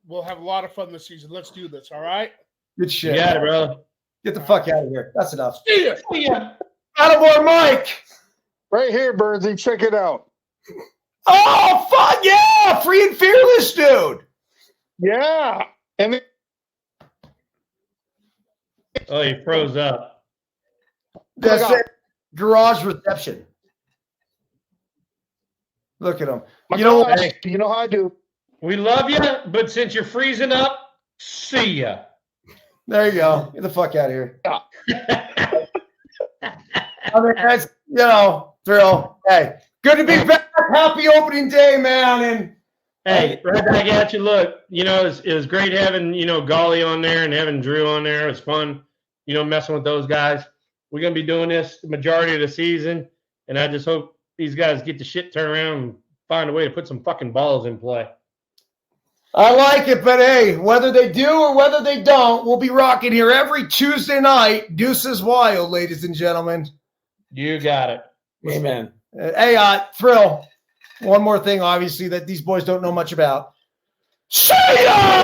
We'll have a lot of fun this season. Let's do this, all right? Good shit. Yeah, bro. Get the fuck out of here. That's enough. See ya. Attaboy, Mike. Right here, Byrnesy. Check it out. Oh, fuck yeah. Free and fearless, dude. Yeah. And Oh, he froze up. That's Look out. it. Garage reception. Look at him. my You know gosh, what? you know how I do. We love you, but since you're freezing up, see ya. There you go. Get the fuck out of here. Yeah. I mean, that's, Thrill. Hey, good to be back. Happy opening day, man. And Hey, right back at you. Look, it was great having, Golly on there and having Drew on there. It was fun, messing with those guys. We're going to be doing this the majority of the season, and I just hope these guys get the shit turned around and find a way to put some fucking balls in play. I like it, but hey, whether they do or whether they don't, we'll be rocking here every Tuesday night. Deuces Wild, ladies and gentlemen. You got it. Amen. Hey, Thrill. One more thing, obviously, that these boys don't know much about. See ya!